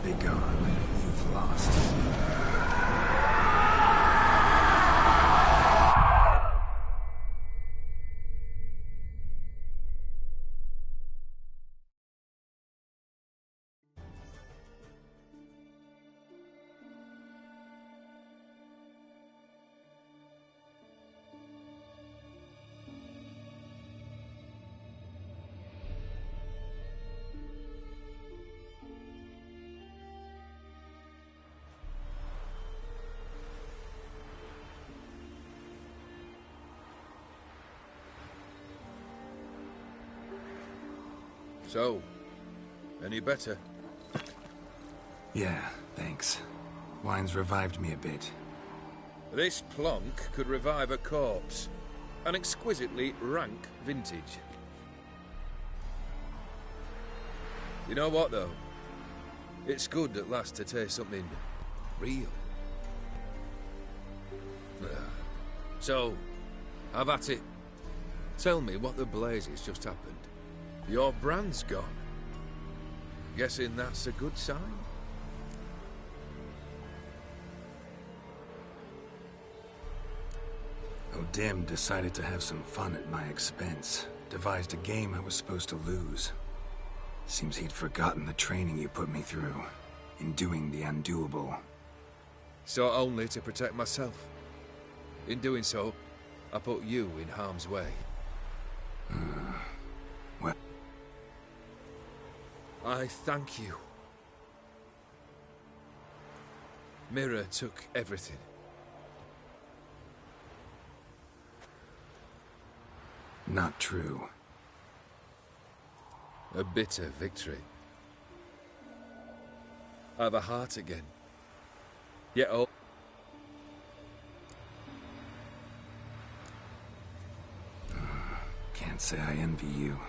Be gone. You've lost. So, any better? Yeah, thanks. Wine's revived me a bit. This plonk could revive a corpse. An exquisitely rank vintage. You know what, though? It's good at last to taste something real. So, have at it. Tell me what the blazes just happened. Your brand's gone. Guessing that's a good sign? O'Dim decided to have some fun at my expense. Devised a game I was supposed to lose. Seems he'd forgotten the training you put me through. In doing the undoable. Sought only to protect myself. In doing so, I put you in harm's way. What? I thank you. Mirror took everything. Not true. A bitter victory. I've a heart again. Yet oh. Can't say I envy you.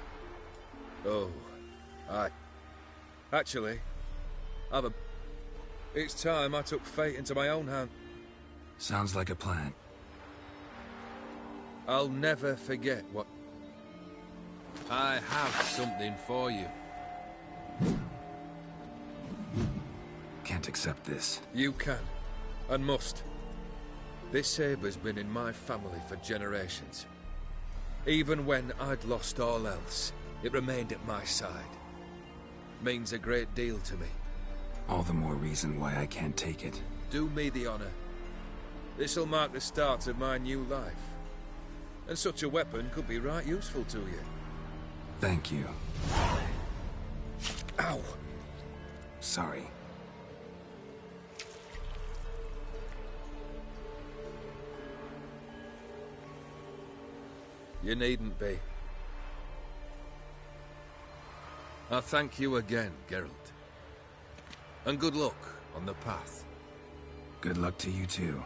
Oh, actually, it's time I took fate into my own hand. Sounds like a plan. I'll never forget what... I have something for you. can't accept this. You can, and must. This sabre's been in my family for generations. Even when I'd lost all else, it remained at my side. Means a great deal to me. All the more reason why I can't take it. Do me the honor. This'll mark the start of my new life. And such a weapon could be right useful to you. Thank you. Ow! Sorry. You needn't be. I thank you again, Geralt. And good luck on the path. Good luck to you too.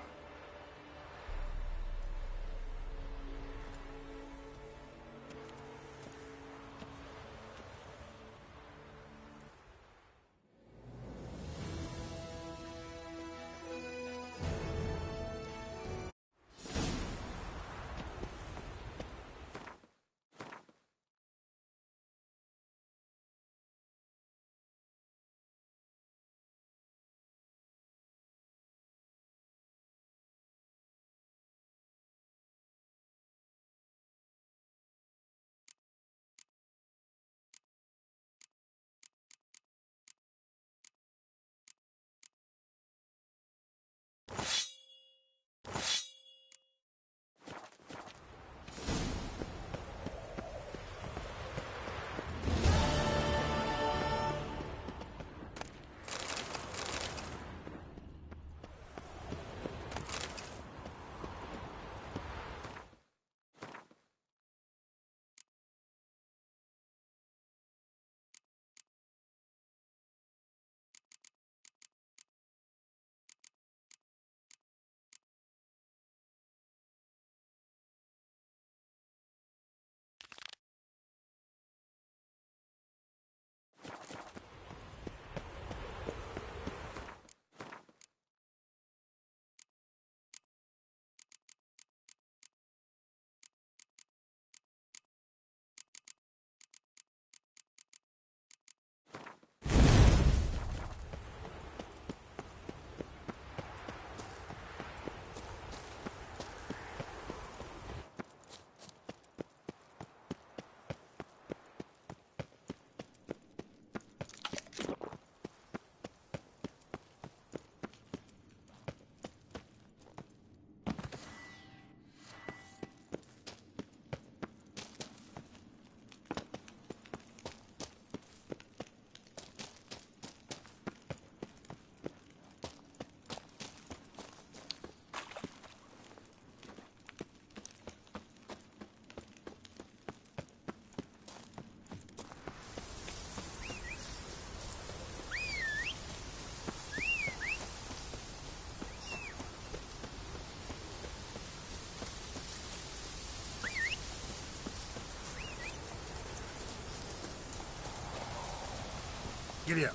Giddy up.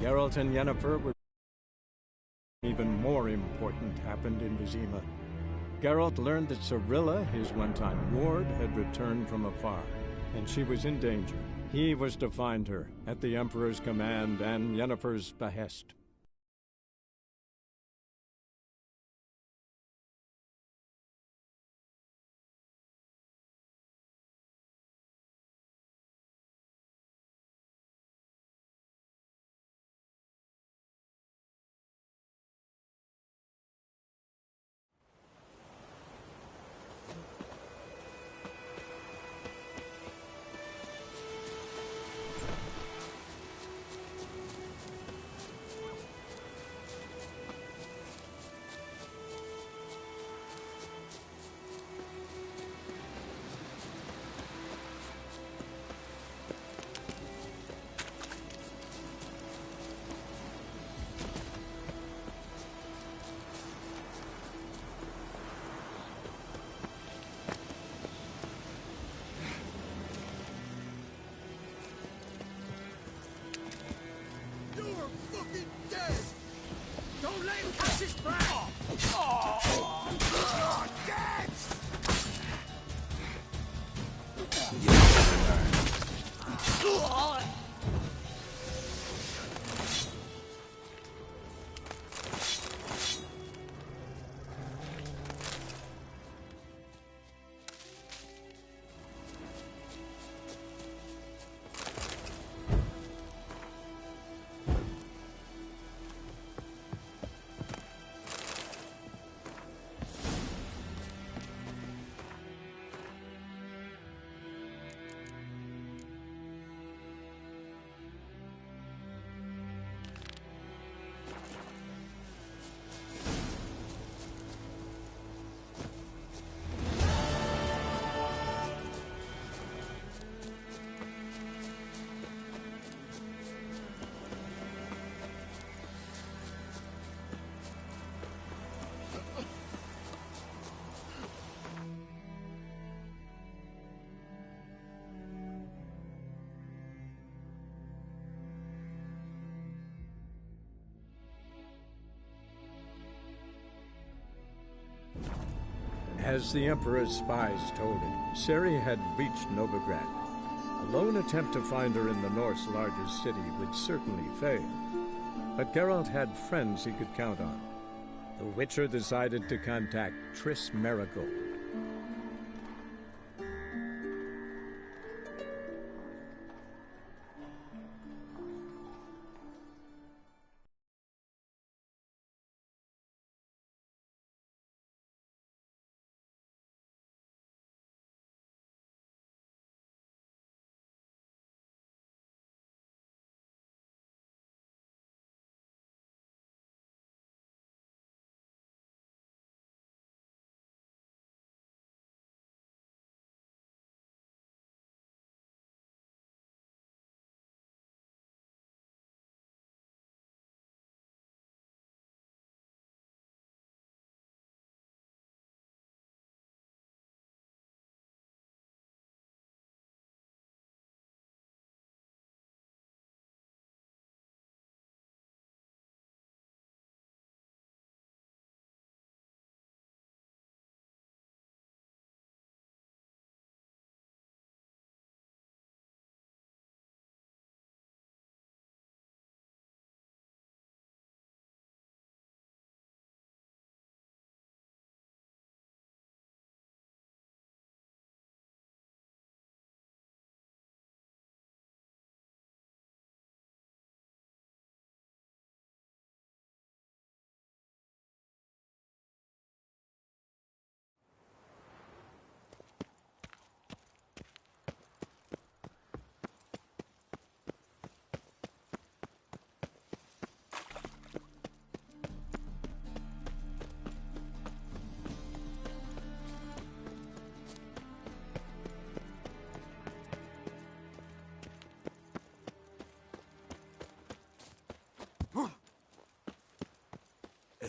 Geralt and Yennefer were... Even more important happened in Vizima. Geralt learned that Cirilla, his one-time ward, had returned from afar, and she was in danger. He was to find her, at the Emperor's command and Yennefer's behest. As the Emperor's spies told him, Ciri had reached Novigrad. A lone attempt to find her in the North's largest city would certainly fail. But Geralt had friends he could count on. The Witcher decided to contact Triss Merigold.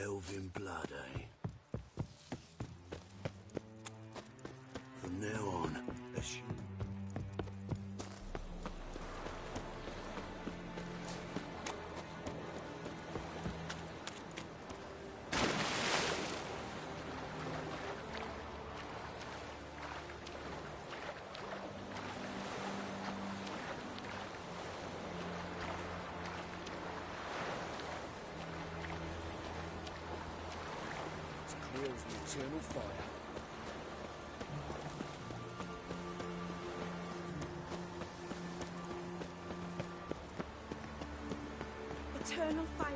Elven blood, eh? From now on, assume... wields the eternal fire. Eternal fire.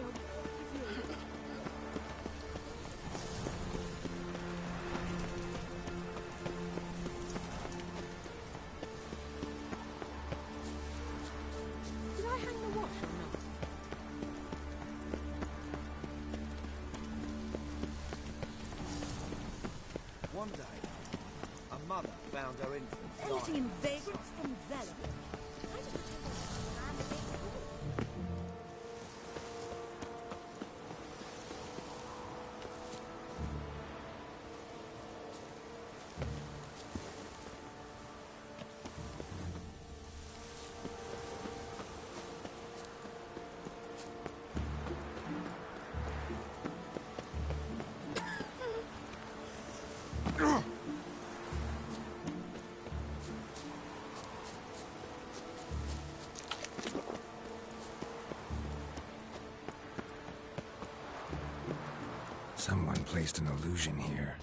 Did I hang the watch or not? One day, a mother found her infant Anything dying. in vagrants from Vela. Someone placed an illusion here.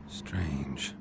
Strange.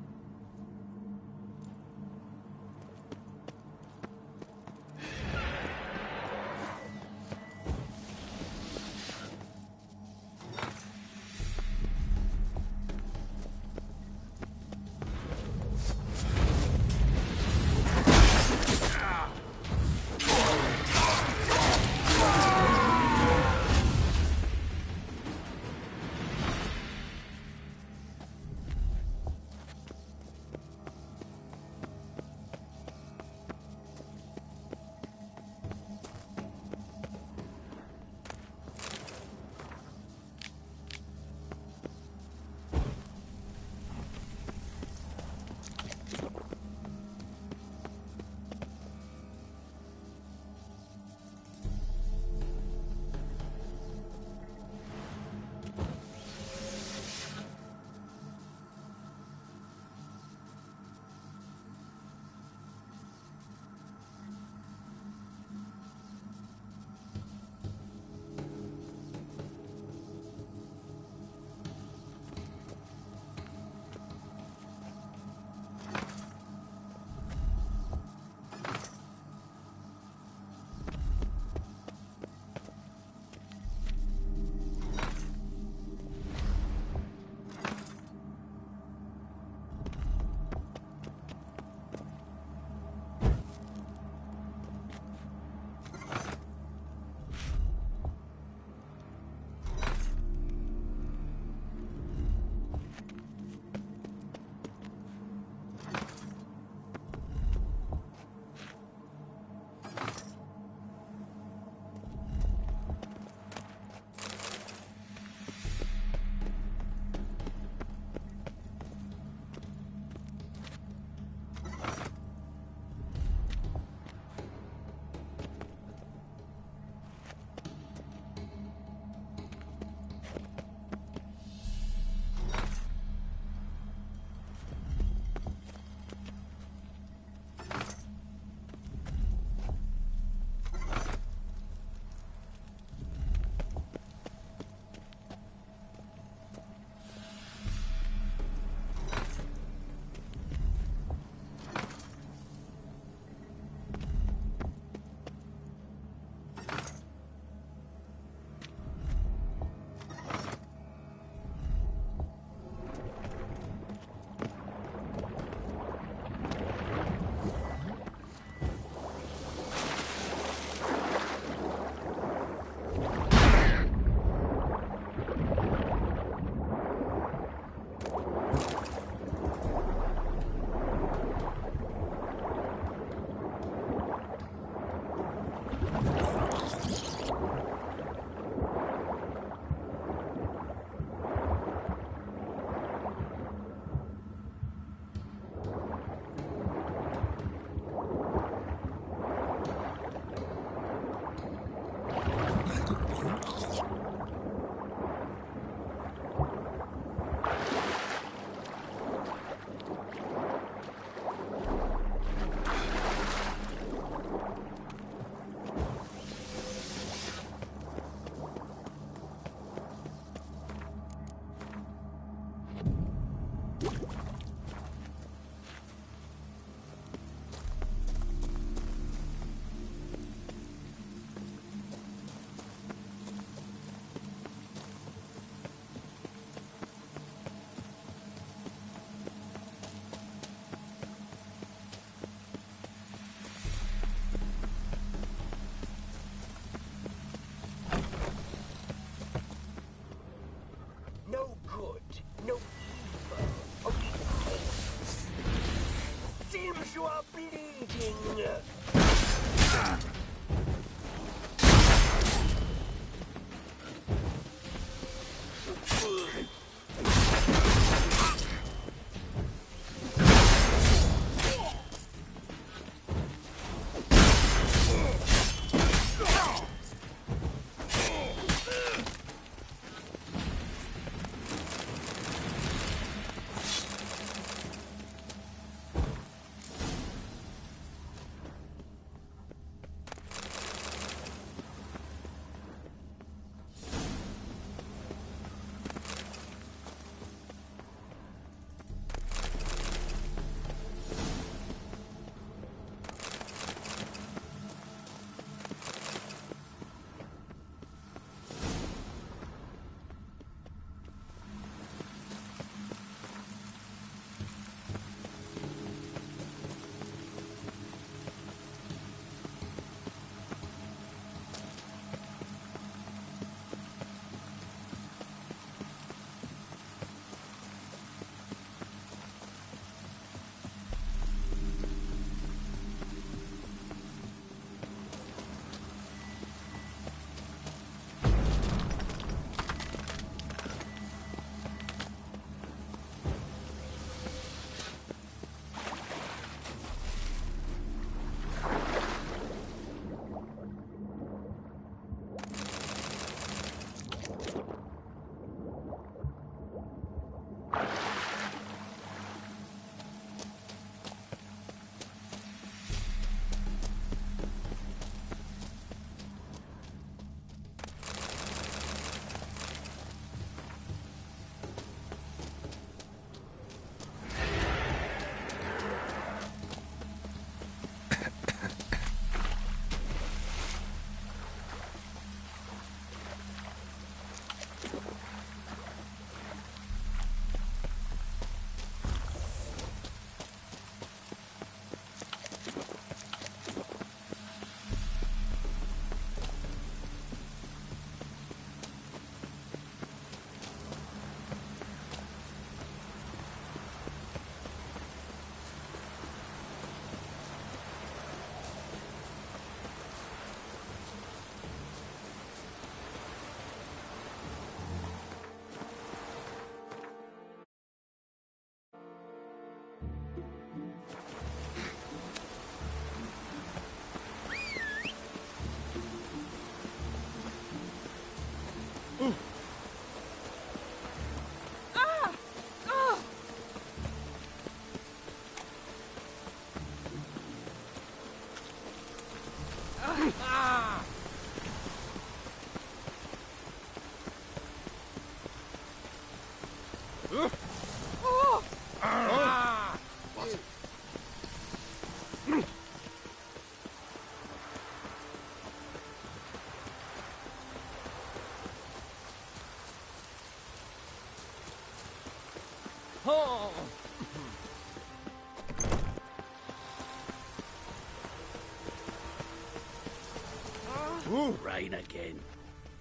Rain again.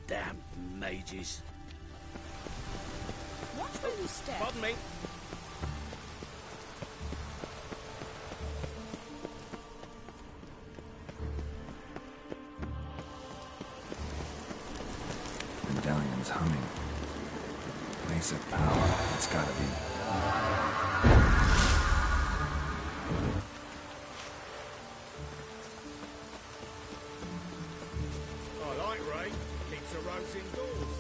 Damn mages. Watch where you step. Pardon me. Medallion's humming. Place of power. It's gotta be. I like rain. Keeps the roads indoors.